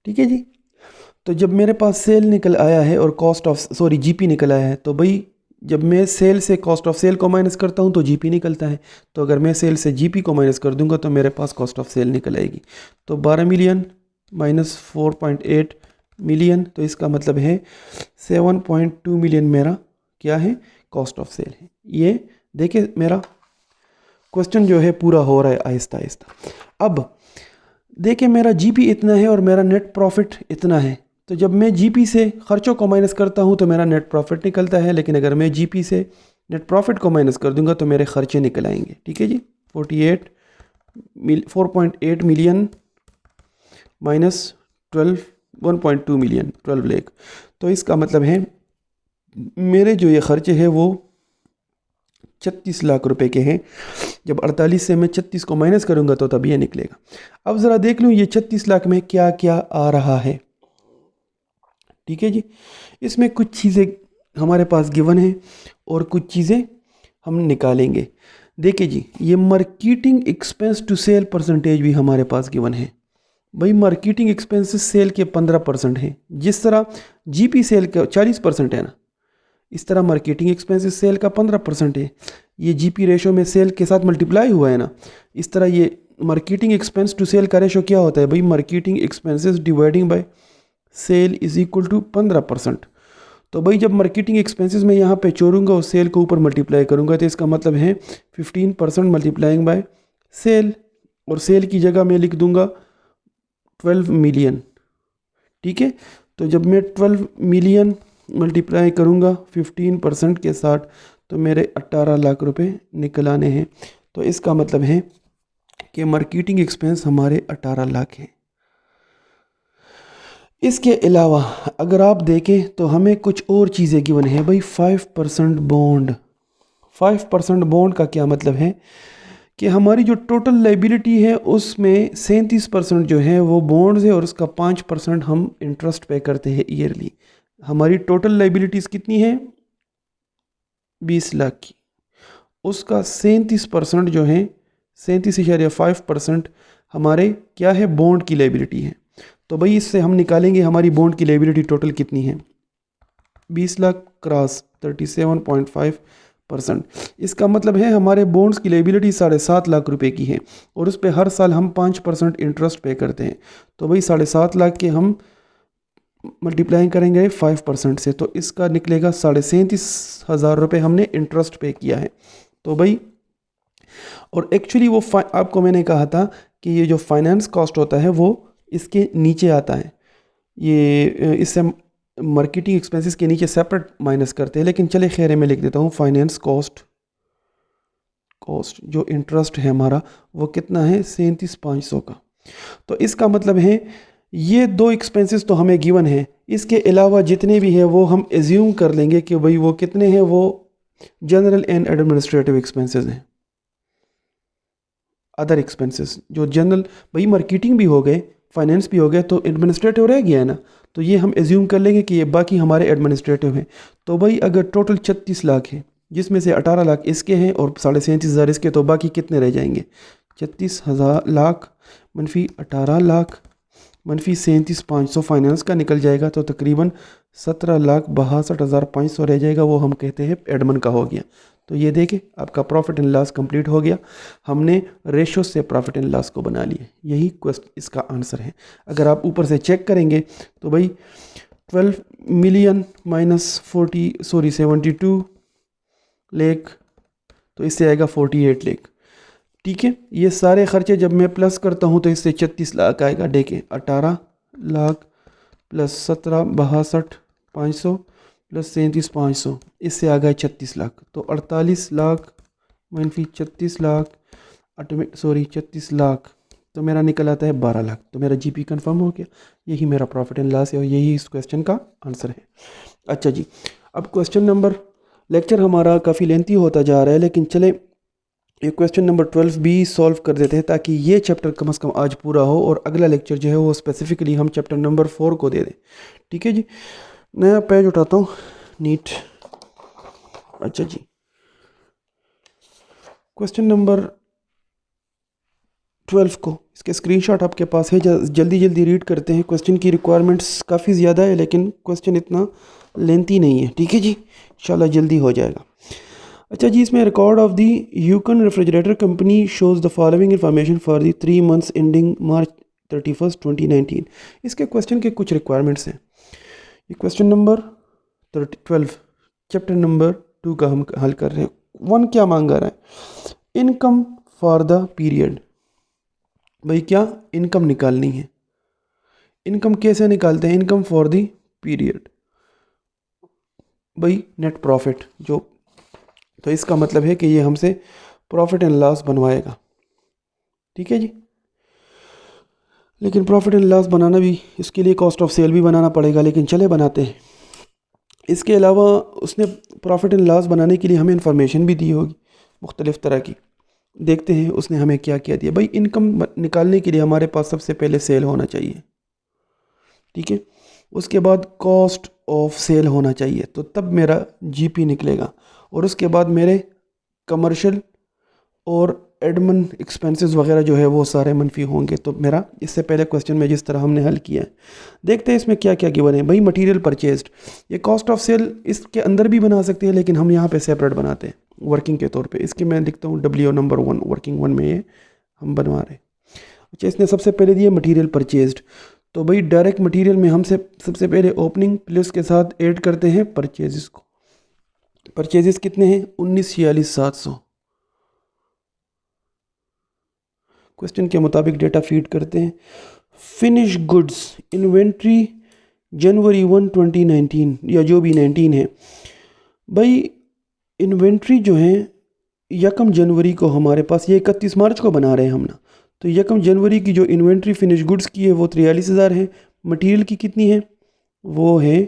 ठीक है जी। तो जब मेरे पास सेल निकल आया है और जीपी निकल आया है, तो भाई जब मैं सेल से कॉस्ट ऑफ सेल को माइनस करता हूँ तो जीपी निकलता है। तो अगर मैं सेल से जीपी को माइनस कर दूंगा तो मेरे पास कॉस्ट ऑफ सेल निकल आएगी। तो 12 मिलियन माइनस 4.8 मिलियन, तो इसका मतलब है 7.2 मिलियन मेरा क्या है, कॉस्ट ऑफ सेल है। ये देखिए मेरा क्वेश्चन जो है पूरा हो रहा है आहिस्ता आहिस्ता। अब देखिए मेरा जीपी इतना है और मेरा नेट प्रॉफिट इतना है, तो जब मैं जीपी से खर्चों को माइनस करता हूँ तो मेरा नेट प्रॉफिट निकलता है, लेकिन अगर मैं जीपी से नेट प्रॉफिट को माइनस कर दूंगा तो मेरे खर्चे निकल आएंगे, ठीक है जी। 4.8 मिलियन माइनस 1.2 मिलियन, 12 लाख। तो इसका मतलब है मेरे जो ये खर्चे हैं वो 36 लाख रुपए के हैं। जब 48 से मैं 36 को माइनस करूंगा तो तब ये निकलेगा। अब ज़रा देख लूँ ये 36 लाख में क्या क्या आ रहा है, ठीक है जी। इसमें कुछ चीज़ें हमारे पास गिवन है और कुछ चीज़ें हम निकालेंगे। देखिए जी, ये marketing expense to sale percentage भी हमारे पास गिवन है। भाई मार्केटिंग एक्सपेंसेस सेल के 15% है, जिस तरह जीपी सेल का 40% है ना, इस तरह मार्केटिंग एक्सपेंसेस सेल का 15% है। ये जीपी रेशो में सेल के साथ मल्टीप्लाई हुआ है ना, इस तरह ये मार्केटिंग एक्सपेंस टू सेल का रेशो क्या होता है भाई, marketing expenses dividing by sale is equal to 15%। तो भाई जब मार्केटिंग एक्सपेंसेस में यहाँ पे छोड़ूंगा और सेल को ऊपर मल्टीप्लाई करूँगा तो इसका मतलब है 15% मल्टीप्लाइंग बाय सेल, और सेल की जगह मैं लिख दूंगा 12 मिलियन, ठीक है। तो जब मैं 12 मिलियन मल्टीप्लाई करूँगा 15% के साथ तो मेरे 18 लाख रुपए निकल आने हैं। तो इसका मतलब है कि मार्केटिंग एक्सपेंस हमारे 18 लाख हैं। इसके अलावा अगर आप देखें तो हमें कुछ और चीज़ें गिवन है भाई। 5% बॉन्ड। 5% बॉन्ड का क्या मतलब है कि हमारी जो टोटल लाइबिलिटी है उसमें 37% जो है वो बॉन्ड्स है और उसका 5% हम इंटरेस्ट पे करते हैं ईयरली। हमारी टोटल लाइबिलिटीज़ कितनी है? 20 लाख की। उसका 37% जो है, 37.5% हमारे क्या है? बॉन्ड की लाइबिलिटी है। तो भाई इससे हम निकालेंगे हमारी बॉन्ड की लाइबिलिटी टोटल कितनी है। 20 लाख क्रॉस 37.5%। इसका मतलब है हमारे बॉन्ड्स की लाइबिलिटी 7.5 लाख रुपए की है और उस पर हर साल हम 5% इंटरेस्ट पे करते हैं। तो भाई 7.5 लाख के हम मल्टीप्लाई करेंगे 5% से, तो इसका निकलेगा 37,500 रुपये हमने इंटरेस्ट पे किया है। तो भाई और एक्चुअली वो आपको मैंने कहा था कि ये जो फाइनेंस कॉस्ट होता है वो इसके नीचे आता है। ये इससे मार्केटिंग एक्सपेंसेस के नीचे सेपरेट माइनस करते हैं, लेकिन चले खैर मैं लिख देता हूँ फाइनेंस कॉस्ट जो इंटरेस्ट है हमारा वो कितना है? 37,500 का। तो इसका मतलब है ये दो एक्सपेंसेस तो हमें गिवन है, इसके अलावा जितने भी हैं वो हम एज्यूम कर लेंगे कि भाई वो कितने हैं, वो जनरल एंड एडमिनिस्ट्रेटिव एक्सपेंसेस हैं। अदर एक्सपेंसेस जो जनरल, भाई मार्केटिंग भी हो गए, फाइनेंस भी हो गया, तो एडमिनिस्ट्रेटिव रह गया है ना, तो ये हम एज्यूम कर लेंगे कि ये बाकी हमारे एडमिनिस्ट्रेटिव हैं। तो भाई अगर टोटल 36 लाख है जिसमें से 18 लाख इसके हैं और 37,500 इसके, तो बाकी कितने रह जाएंगे? 36,000 लाख मनफी 18 लाख मनफी 37,500 फाइनेंस का निकल जाएगा, तो तकरीबन 17,62,500 रह जाएगा। वो हम कहते हैं एडमन का हो गया। तो ये देखें आपका प्रॉफिट एंड लॉस कंप्लीट हो गया। हमने रेशो से प्रॉफिट एंड लॉस को बना लिया। यही क्वेश्चन इसका आंसर है। अगर आप ऊपर से चेक करेंगे तो भाई 12 मिलियन माइनस 72 लाख, तो इससे आएगा 48 लाख। ठीक है, ये सारे खर्चे जब मैं प्लस करता हूँ तो इससे 36 लाख आएगा। देखें 18 लाख प्लस 17,62,500 प्लस 37,500, इससे आ गया 36 लाख। तो 48 लाख मनफी 36 लाख 36 लाख, तो मेरा निकल आता है 12 लाख। तो मेरा जीपी कंफर्म हो गया। यही मेरा प्रॉफिट एंड लॉस है और यही इस क्वेश्चन का आंसर है। अच्छा जी, अब क्वेश्चन नंबर, लेक्चर हमारा काफ़ी लेंथी होता जा रहा है, लेकिन चले ये क्वेश्चन नंबर 12 भी सॉल्व कर देते हैं ताकि ये चैप्टर कम से कम आज पूरा हो और अगला लेक्चर जो है वो स्पेसिफिकली हम चैप्टर नंबर 4 को दे दें। ठीक है जी, नया पेज उठाता हूँ नीट। अच्छा जी, क्वेश्चन नंबर 12 को इसके स्क्रीनशॉट आपके पास है, जल्दी जल्दी रीड करते हैं। क्वेश्चन की रिक्वायरमेंट्स काफ़ी ज़्यादा है लेकिन क्वेश्चन इतना लेंथी नहीं है। ठीक है जी, इंशाल्लाह जल्दी हो जाएगा। अच्छा जी, इसमें record of the Yukon refrigerator company shows the following information for the 3 months ending March 31, 2019। इसके क्वेश्चन के कुछ रिक्वायरमेंट्स हैं। ये क्वेश्चन नंबर 12 चैप्टर नंबर 2 का हम हल कर रहे हैं। 1 क्या मांगा रहा है? Income for the period. भाई क्या इनकम निकालनी है? इनकम कैसे निकालते हैं? इनकम फॉर द पीरियड, भाई नेट प्रॉफिट जो, तो इसका मतलब है कि ये हमसे प्रॉफिट एंड लॉस बनवाएगा। ठीक है जी, लेकिन प्रॉफिट एंड लॉस बनाना भी, इसके लिए कॉस्ट ऑफ सेल भी बनाना पड़ेगा, लेकिन चले बनाते हैं। इसके अलावा उसने प्रॉफिट एंड लॉस बनाने के लिए हमें इंफॉर्मेशन भी दी होगी मुख्तलिफ़ तरह की। देखते हैं उसने हमें क्या क्या दिया। भाई इनकम निकालने के लिए हमारे पास सबसे पहले सेल होना चाहिए। ठीक है, उसके बाद कॉस्ट ऑफ सेल होना चाहिए, तो तब मेरा जीपी निकलेगा। और उसके बाद मेरे कमर्शियल और एडमिन एक्सपेंसेस वगैरह जो है वो सारे मनफी होंगे। तो मेरा इससे पहले क्वेश्चन में जिस तरह हमने हल किया है, देखते हैं इसमें क्या क्या गिवन है। भाई मटेरियल परचेज्ड, ये कॉस्ट ऑफ सेल इसके अंदर भी बना सकते हैं, लेकिन हम यहाँ पे सेपरेट बनाते हैं वर्किंग के तौर पे। इसके मैं लिखता हूँ WO नंबर 1, वर्किंग 1 में ये हम बनवा रहे हैं। अच्छा, इसने सबसे पहले दिया मटीरियल परचेज्ड, तो भाई डायरेक्ट मटीरियल में हम सबसे पहले ओपनिंग प्लस के साथ ऐड करते हैं परचेजेस को। परचेजेस कितने हैं? 19,46,700। क्वेश्चन के मुताबिक डेटा फीड करते हैं। फिनिश गुड्स इन्वेंट्री जनवरी 1, 2019 या जो भी 19 है। भाई इन्वेंट्री जो है 1 जनवरी को हमारे पास, ये 31 मार्च को बना रहे हैं हम ना, तो 1 जनवरी की जो इन्वेंट्री फिनिश गुड्स की है वो 43,000 है। मटेरियल की कितनी है? वो है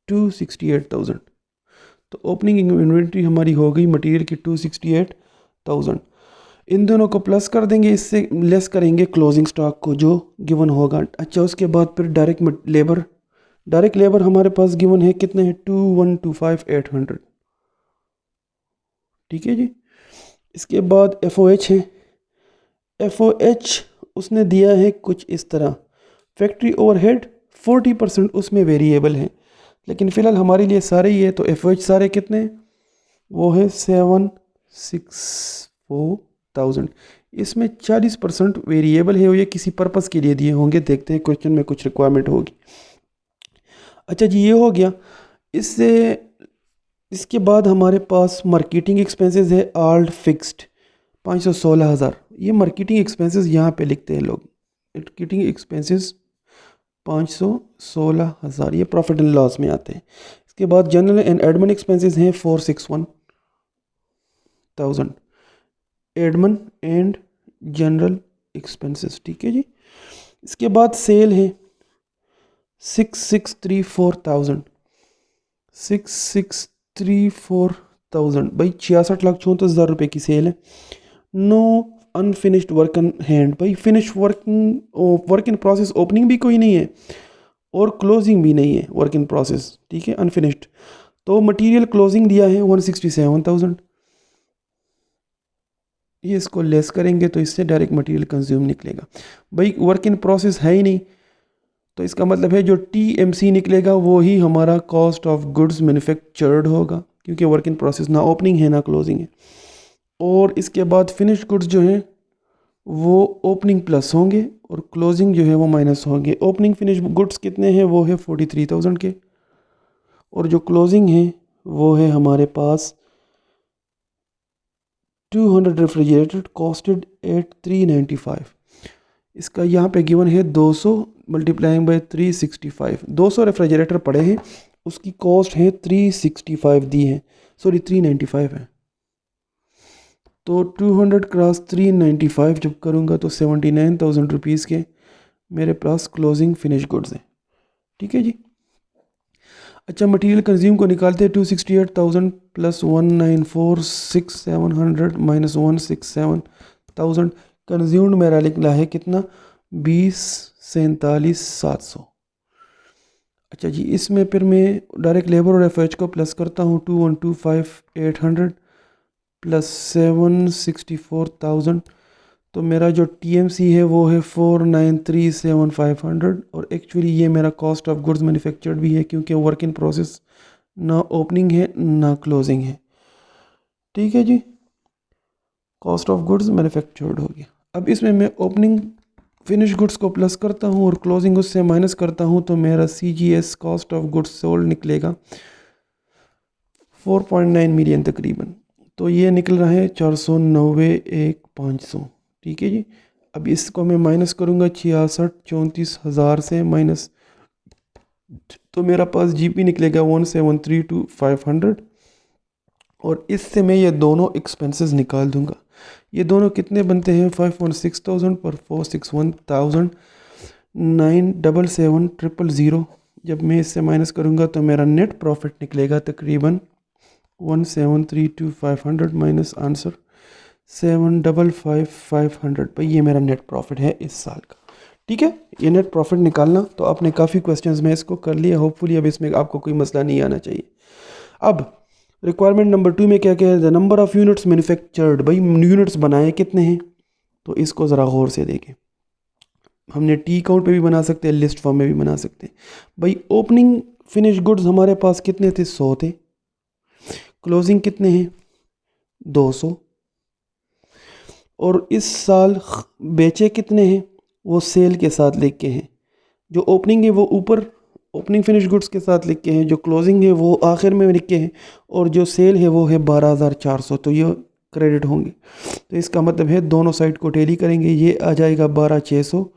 268,000। तो ओपनिंग इन्वेंट्री हमारी हो गई मटेरियल की 268,000। इन दोनों को प्लस कर देंगे, इससे लेस करेंगे क्लोजिंग स्टॉक को जो गिवन होगा। अच्छा, उसके बाद फिर डायरेक्ट लेबर हमारे पास गिवन है, कितने हैं? 2125,800। ठीक है जी। इसके बाद FOH है। FOH उसने दिया है कुछ इस तरह, फैक्ट्री ओवरहेड 40% उसमें वेरिएबल है, लेकिन फ़िलहाल हमारे लिए सारे ही है। तो FOH सारे कितने? वो है 764,000। इसमें 40% वेरिएबल है और ये किसी पर्पस के लिए दिए होंगे। देखते हैं क्वेश्चन में कुछ रिक्वायरमेंट होगी। अच्छा जी, ये हो गया। इसके बाद हमारे पास मार्केटिंग एक्सपेंसेस है ऑल फिक्स्ड 516,000। ये मार्केटिंग एक्सपेंसेस यहाँ पे लिखते हैं लोग, मार्केटिंग एक्सपेंसेस 516,000, ये प्रॉफिट एंड लॉस में आते हैं। इसके बाद जनरल एंड एडमिन एक्सपेंसेस हैं 461,000, एडमिन एंड जनरल एक्सपेंसेस। ठीक है जी। इसके बाद सेल है 6,634,000, 6,634,000 भाई 66,34,000 रुपये की सेल है। No unfinished work in hand, भाई finish work in process opening भी कोई नहीं है और क्लोजिंग भी नहीं है, वर्क इन प्रोसेस। ठीक है, अनफिनिश्ड। तो मटेरियल क्लोजिंग दिया है 167,000। ये इसको लेस करेंगे तो इससे डायरेक्ट मटेरियल कंज्यूम निकलेगा। भाई वर्क इन प्रोसेस है ही नहीं, तो इसका मतलब है जो TMC निकलेगा वो ही हमारा कॉस्ट ऑफ गुड्स मैन्युफैक्चर्ड होगा, क्योंकि वर्क इन प्रोसेस ना ओपनिंग है ना क्लोजिंग है। और इसके बाद फिनिश गुड्स जो हैं वो ओपनिंग प्लस होंगे और क्लोजिंग जो है वो माइनस होंगे। ओपनिंग फिनिश गुड्स कितने हैं? वो है 43,000 के, और जो क्लोजिंग है वो है हमारे पास 200 रेफ्रिजरेटर कॉस्टेड एट 395। इसका यहाँ पे गिवन है 200 मल्टीप्लाइंग बाय 365। 200 रेफ्रिजरेटर पड़े हैं, उसकी कॉस्ट है 365 दी है, सॉरी 395 है। तो 200 क्रॉस 395 जब करूँगा तो 79,000 रुपीज़ के मेरे पास क्लोजिंग फिनिश गुड्स हैं। ठीक है जी। अच्छा, मटेरियल कंज्यूम को निकालते हैं। 268,000 प्लस 194,600 माइनस 167,000। कंज्यूम्ड मेरा निकला है कितना? 20,47,700। अच्छा जी, इसमें फिर मैं डायरेक्ट लेबर और FH को प्लस करता हूँ। 2125,800 प्लस 764,000, तो मेरा जो TMC है वो है 4,93,7,500। और एक्चुअली ये मेरा कॉस्ट ऑफ गुड्स मैन्युफैक्चर्ड भी है, क्योंकि वर्क इन प्रोसेस ना ओपनिंग है ना क्लोजिंग है। ठीक है जी, कॉस्ट ऑफ गुड्स मैन्युफैक्चर्ड हो गया। अब इसमें मैं ओपनिंग फिनिश गुड्स को प्लस करता हूँ और क्लोजिंग उससे माइनस करता हूँ, तो मेरा CGS cost of goods sold निकलेगा 4.9 मिलियन तकरीबन। तो ये निकल रहा है 491,500। ठीक है जी। अब इसको मैं माइनस करूँगा 66,34,000 से माइनस, तो मेरा पास GP निकलेगा 1,732,500। और इससे मैं ये दोनों एक्सपेंसेस निकाल दूंगा। ये दोनों कितने बनते हैं? 516,000 पर 461,000, 977,000। जब मैं इससे माइनस करूँगा तो मेरा नेट प्रॉफिट निकलेगा तकरीबन 1,732,500 माइनस आंसर 755,500। भाई ये मेरा नेट प्रॉफिट है इस साल का। ठीक है, ये नेट प्रॉफिट निकालना तो आपने काफ़ी क्वेश्चंस में इसको कर लिया। होपफुली अब इसमें आपको कोई मसला नहीं आना चाहिए। अब रिक्वायरमेंट नंबर 2 में क्या क्या है? The number of units manufactured, भाई यूनिट्स बनाए कितने हैं? तो इसको ज़रा गौर से देखें। हमने T काउंट पे भी बना सकते हैं, लिस्ट फॉर्म में भी बना सकते हैं। भाई ओपनिंग फिनिश गुड्स हमारे पास कितने थे? 100 थे। क्लोजिंग कितने हैं? 200। और इस साल बेचे कितने हैं? वो सेल के साथ लिख के हैं। जो ओपनिंग है वो ऊपर ओपनिंग फिनिश गुड्स के साथ लिख के हैं, जो क्लोजिंग है वो आखिर में लिख के हैं, और जो सेल है वो है 12,400। तो ये क्रेडिट होंगे। तो इसका मतलब है दोनों साइड को टैली करेंगे, ये आ जाएगा 12,600,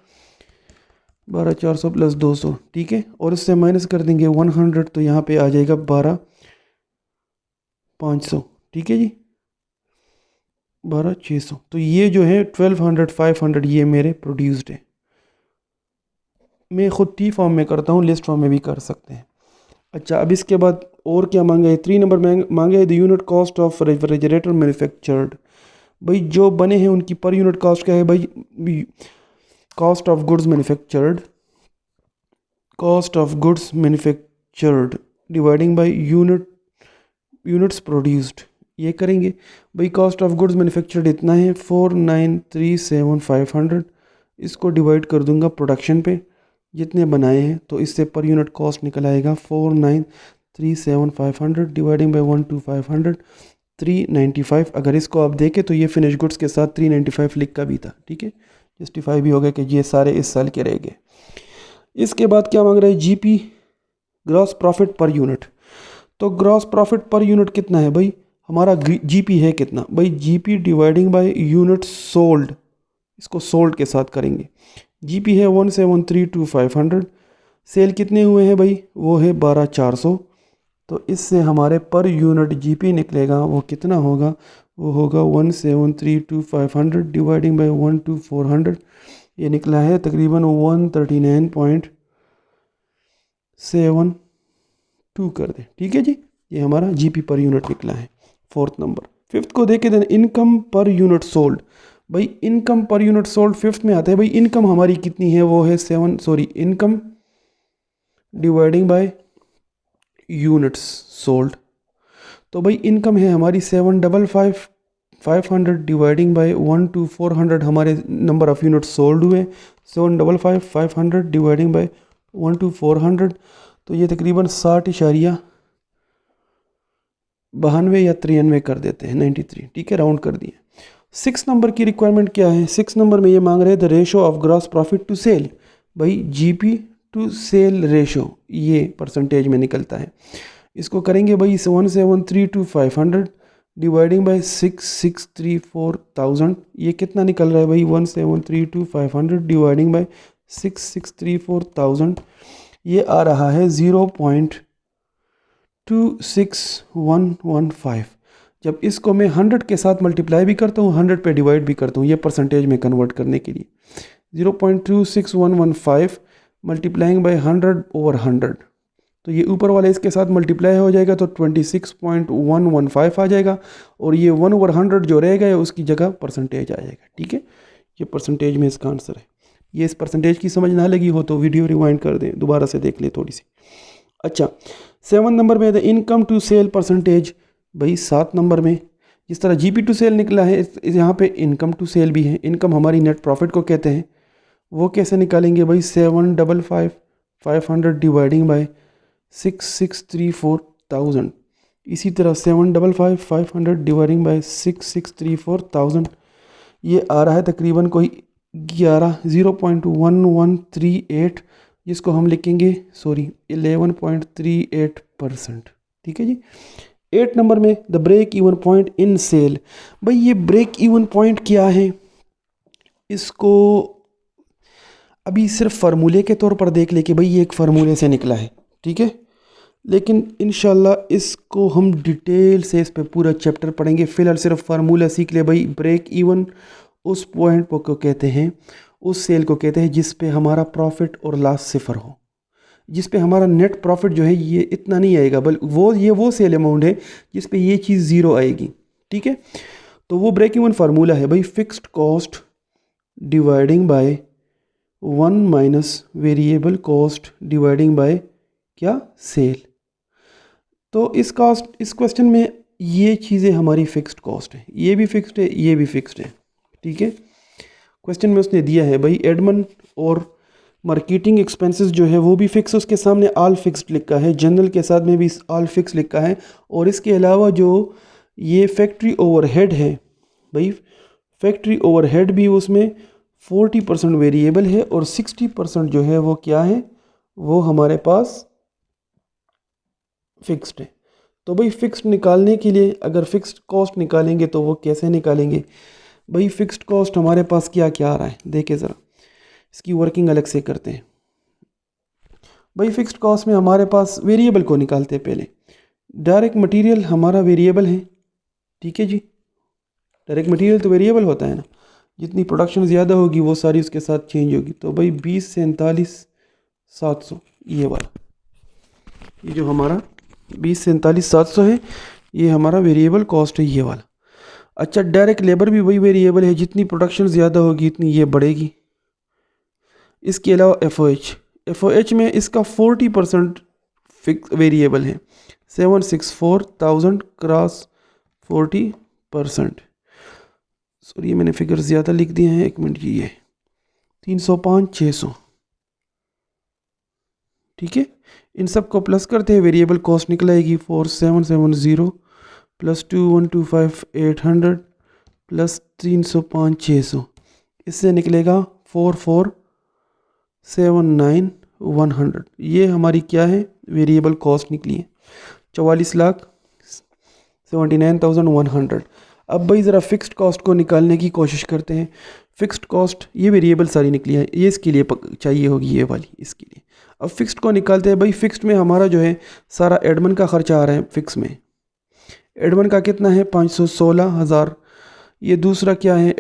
12,400 प्लस 200। ठीक है, और इससे माइनस कर देंगे 100, तो यहाँ पे आ जाएगा 12,500। ठीक है जी, 12,600। तो ये जो है 1200 500 ये मेरे प्रोड्यूस्ड है। मैं ख़ुद टी फॉर्म में करता हूँ, लिस्ट फॉर्म में भी कर सकते हैं। अच्छा, अब इसके बाद और क्या मांगा है? 3 नंबर मांगे है the unit cost of refrigerator manufactured. भाई जो बने हैं उनकी पर यूनिट कॉस्ट क्या है भाई? Cost of goods manufactured, cost of goods manufactured dividing by units produced. ये करेंगे भाई, कॉस्ट ऑफ गुड्स मैन्युफैक्चर्ड इतना है 4,937,500। इसको डिवाइड कर दूंगा प्रोडक्शन पे जितने बनाए हैं, तो इससे पर यूनिट कॉस्ट निकल आएगा 4,937,500 डिवाइडिंग बाय 1,2,500 395। अगर इसको आप देखें तो ये फिनिश गुड्स के साथ 395 लिख का भी था, ठीक है। जस्टिफाई भी हो गया कि ये सारे इस साल के रह गए। इसके बाद क्या मांग रहे हैं? GP, gross profit per unit. तो ग्रॉस प्रॉफिट पर यूनिट कितना है भाई? हमारा जीपी है कितना भाई? GP dividing by unit sold, इसको सोल्ड के साथ करेंगे। जीपी है 1,732,500। सेल कितने हुए हैं भाई? वो है 12,400। तो इससे हमारे पर यूनिट जीपी निकलेगा, वो कितना होगा? वो होगा 1,732,500 डिवाइडिंग बाय 1,2,400। ये निकला है तकरीबन 139.72 कर दे, ठीक है जी। ये हमारा जीपी पर यूनिट निकला है। Fourth number. फिफ्थ को देखे दें, इनकम पर यूनिट सोल्ड। भाई income per unit sold fifth में आता है। भाई इनकम हमारी कितनी है? वो है income dividing by units sold. तो भाई इनकम है हमारी 755,500 डिवाइडिंग बाय 1,2,400 हमारे नंबर ऑफ यूनिट सोल्ड हुए। 755,500 डिवाइडिंग बाय 1,2,400, तो ये तकरीबन 60.92 या 93 कर देते हैं, 93, ठीक है, राउंड कर दिए। 6 नंबर की रिक्वायरमेंट क्या है? 6 नंबर में ये मांग रहे हैं the ratio of gross profit to sale. भाई जीपी टू सेल रेशो ये परसेंटेज में निकलता है। इसको करेंगे भाई 1,732,500 डिवाइडिंग बाय 6,634,000। ये कितना निकल रहा है भाई? 1,732,500 डिवाइडिंग बाय 6,634,000। ये आ रहा है 0.26115। जब इसको मैं 100 के साथ मल्टीप्लाई भी करता हूँ, 100 पे डिवाइड भी करता हूँ, ये परसेंटेज में कन्वर्ट करने के लिए 0.26115 मल्टीप्लाइंग बाय 100/100, तो ये ऊपर वाले इसके साथ मल्टीप्लाई हो जाएगा तो 26.115 आ जाएगा, और ये 1/100 जो रहेगा उसकी जगह परसेंटेज आ जाएगा, ठीक है। ये परसेंटेज में इसका आंसर है। ये इस परसेंटेज की समझ ना लगी हो तो वीडियो रिवाइंड कर दें, दोबारा से देख ले थोड़ी सी। अच्छा, 7 नंबर में the income to sale percentage. भाई 7 नंबर में जिस तरह जीपी टू सेल निकला है, यहाँ पे इनकम टू सेल भी है। इनकम हमारी नेट प्रॉफिट को कहते हैं। वो कैसे निकालेंगे भाई? 755,500 डिवाइडिंग बाय 6,634,000। इसी तरह 755,500 डिवाइडिंग बाय 6,634,000, ये आ रहा है तकरीबन कोई 0.1138, जिसको हम लिखेंगे 11.38%, ठीक है जी। 8 नंबर में the break even point in sale. भाई ये ब्रेक इवन पॉइंट क्या है? इसको अभी सिर्फ फार्मूले के तौर पर देख ले कि भाई ये एक फार्मूले से निकला है, ठीक है, लेकिन इंशाल्लाह इसको हम डिटेल से इस पे पूरा चैप्टर पढ़ेंगे। फिलहाल सिर्फ फार्मूला सीख ले भाई। ब्रेक इवन उस पॉइंट को कहते हैं, उस सेल को कहते हैं जिस पे हमारा प्रॉफिट और लॉस सिफर हो, जिस पे हमारा नेट प्रॉफिट जो है ये इतना नहीं आएगा, बल्कि वो सेल अमाउंट है जिस पे ये चीज़ ज़ीरो आएगी, ठीक है। तो वो ब्रेक इवन फार्मूला है भाई, fixed cost dividing by 1 minus variable cost dividing by क्या? सेल। तो इस क्वेश्चन में ये चीज़ें हमारी फिक्स्ड कॉस्ट है, ये भी फिक्स्ड है, ये भी फिक्स्ड है, ठीक है। क्वेश्चन में उसने दिया है भाई एडमिन और मार्केटिंग एक्सपेंसेस जो है वो भी फिक्स, उसके सामने ऑल फिक्स्ड लिखा है। जनरल के साथ में भी ऑल फिक्स लिखा है। और इसके अलावा जो ये फैक्ट्री ओवरहेड है भाई, फैक्ट्री ओवरहेड भी उसमें 40% वेरिएबल है और 60% जो है वो क्या है? वो हमारे पास फिक्स्ड है। तो भाई फिक्स्ड निकालने के लिए अगर फिक्स्ड कॉस्ट निकालेंगे तो वो कैसे निकालेंगे भाई? फिक्स्ड कॉस्ट हमारे पास क्या क्या आ रहा है देखें ज़रा, इसकी वर्किंग अलग से करते हैं भाई। फिक्स्ड कॉस्ट में हमारे पास वेरिएबल को निकालते हैं पहले। डायरेक्ट मटेरियल हमारा वेरिएबल है, ठीक है जी। डायरेक्ट मटेरियल तो वेरिएबल होता है ना, जितनी प्रोडक्शन ज़्यादा होगी वो सारी उसके साथ चेंज होगी। तो भाई 20 से 39,700 ये वाला, ये जो हमारा 20 से 39,700 है, ये हमारा वेरिएबल कॉस्ट है ये वाला। अच्छा, डायरेक्ट लेबर भी वही वेरिएबल है, जितनी प्रोडक्शन ज़्यादा होगी इतनी ये बढ़ेगी। इसके अलावा एफ में इसका 40% फिक्स वेरिएबल है, 764,000 क्रॉस 40%। सॉरी मैंने फिगर ज़्यादा लिख दिए हैं, एक मिनट, ये 305,600, ठीक है। इन सब को प्लस करते हैं, वेरिएबल कॉस्ट निकल आएगी 4770 प्लस 2125,800 प्लस 305,600, इससे निकलेगा 4479,100। ये हमारी क्या है, वेरिएबल कॉस्ट निकली है 44,79,100। अब भाई ज़रा फिक्स्ड कॉस्ट को निकालने की कोशिश करते हैं। फिक्स्ड कॉस्ट ये वेरिएबल सारी निकली है, ये इसके लिए चाहिए होगी ये वाली, इसके लिए। अब फिक्स्ड को निकालते हैं। भाई फिक्स्ड में हमारा जो है सारा एडमिन का खर्चा आ रहा है। फिक्स में एडमिन का कितना है, 516,000। ये दूसरा क्या है,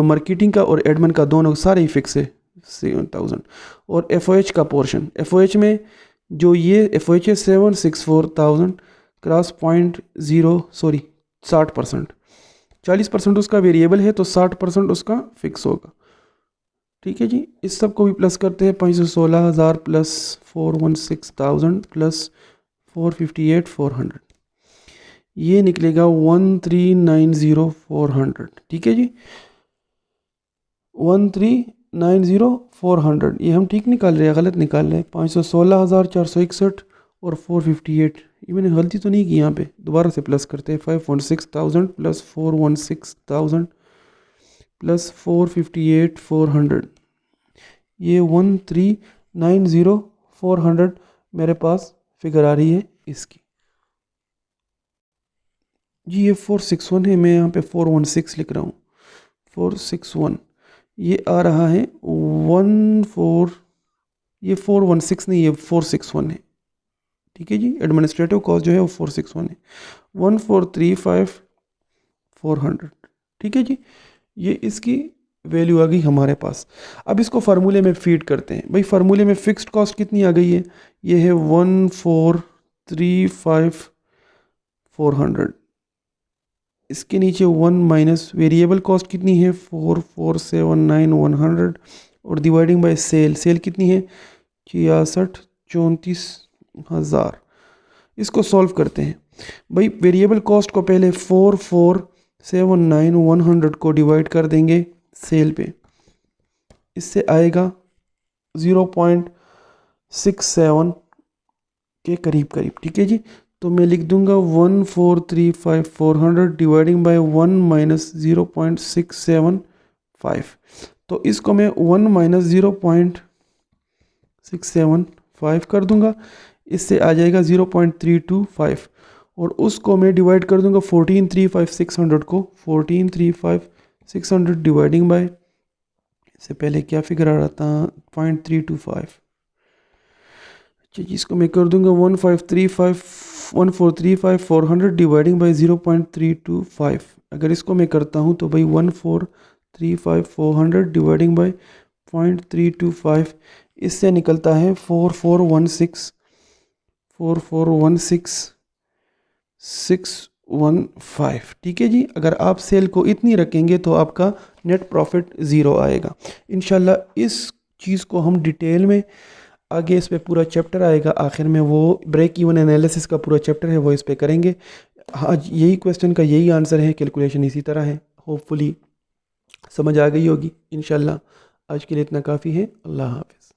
मार्केटिंग का और एडमिन का दोनों सारे ही फिक्स है 7,000। और एफ का पोर्शन, एफ में जो ये एफ है 764,000 क्रॉस 60%। 40% उसका वेरिएबल है तो 60% उसका फिक्स होगा, ठीक है जी। इस सब को भी प्लस करते हैं, 516,000 प्लस 416,000 प्लस 458,400, ये निकलेगा 1390,400, ठीक है जी। 1390,400 ये हम ठीक निकाल रहे हैं, गलत निकाल रहे हैं। 516,461 और 458, ये मैंने गलती तो नहीं की यहाँ पे, दोबारा से प्लस करते हैं। 516,000 प्लस 416,000 प्लस 458,400, ये 1390,400 मेरे पास फिगर आ रही है इसकी जी। ये 461 है, मैं यहाँ पे 416 लिख रहा हूँ। 461 ये आ रहा है 14, ये 416 नहीं, ये 461 है, ठीक है जी। एडमिनिस्ट्रेटिव कॉस्ट जो है वो 461 है, 1435,400, ठीक है जी। ये इसकी वैल्यू आ गई हमारे पास। अब इसको फार्मूले में फीड करते हैं। भाई फार्मूले में फिक्स्ड कॉस्ट कितनी आ गई है, ये है 1435,400। इसके नीचे 1 माइनस वेरिएबल कॉस्ट कितनी है, 4479,100 और डिवाइडिंग बाय सेल कितनी है, 66,34,000। इसको सॉल्व करते हैं। भाई वेरिएबल कॉस्ट को पहले 4479,100 को डिवाइड कर देंगे सेल पे, इससे आएगा 0.67 के करीब, ठीक है जी। तो मैं लिख दूंगा 1435,400 डिवाइडिंग बाय 1 माइनस 0.675। तो इसको मैं 1 माइनस 0.675 कर दूंगा, इससे आ जाएगा 0.325 और उसको मैं डिवाइड कर दूंगा 1435,600 को। 1435,600 डिवाइडिंग बाय, इससे पहले क्या फिगर आ रहा था, 0.325। अच्छा जी, इसको मैं कर दूंगा 1435,400 डिवाइडिंग बाई 0.325। अगर इसको मैं करता हूँ तो भाई 1435,400 डिवाइडिंग बाई 0.325, इससे निकलता है 4416,615, ठीक है जी। अगर आप सेल को इतनी रखेंगे तो आपका नेट प्रॉफिट ज़ीरो आएगा। इंशाल्लाह इस चीज़ को हम डिटेल में आगे, इस पे पूरा चैप्टर आएगा आखिर में, वो ब्रेक इवन एनालिसिस का पूरा चैप्टर है, वो इस पे करेंगे। आज यही क्वेश्चन का यही आंसर है, कैलकुलेशन इसी तरह है। होपफुली समझ आ गई होगी इंशाल्लाह। आज के लिए इतना काफ़ी है। अल्लाह हाफ़िज़।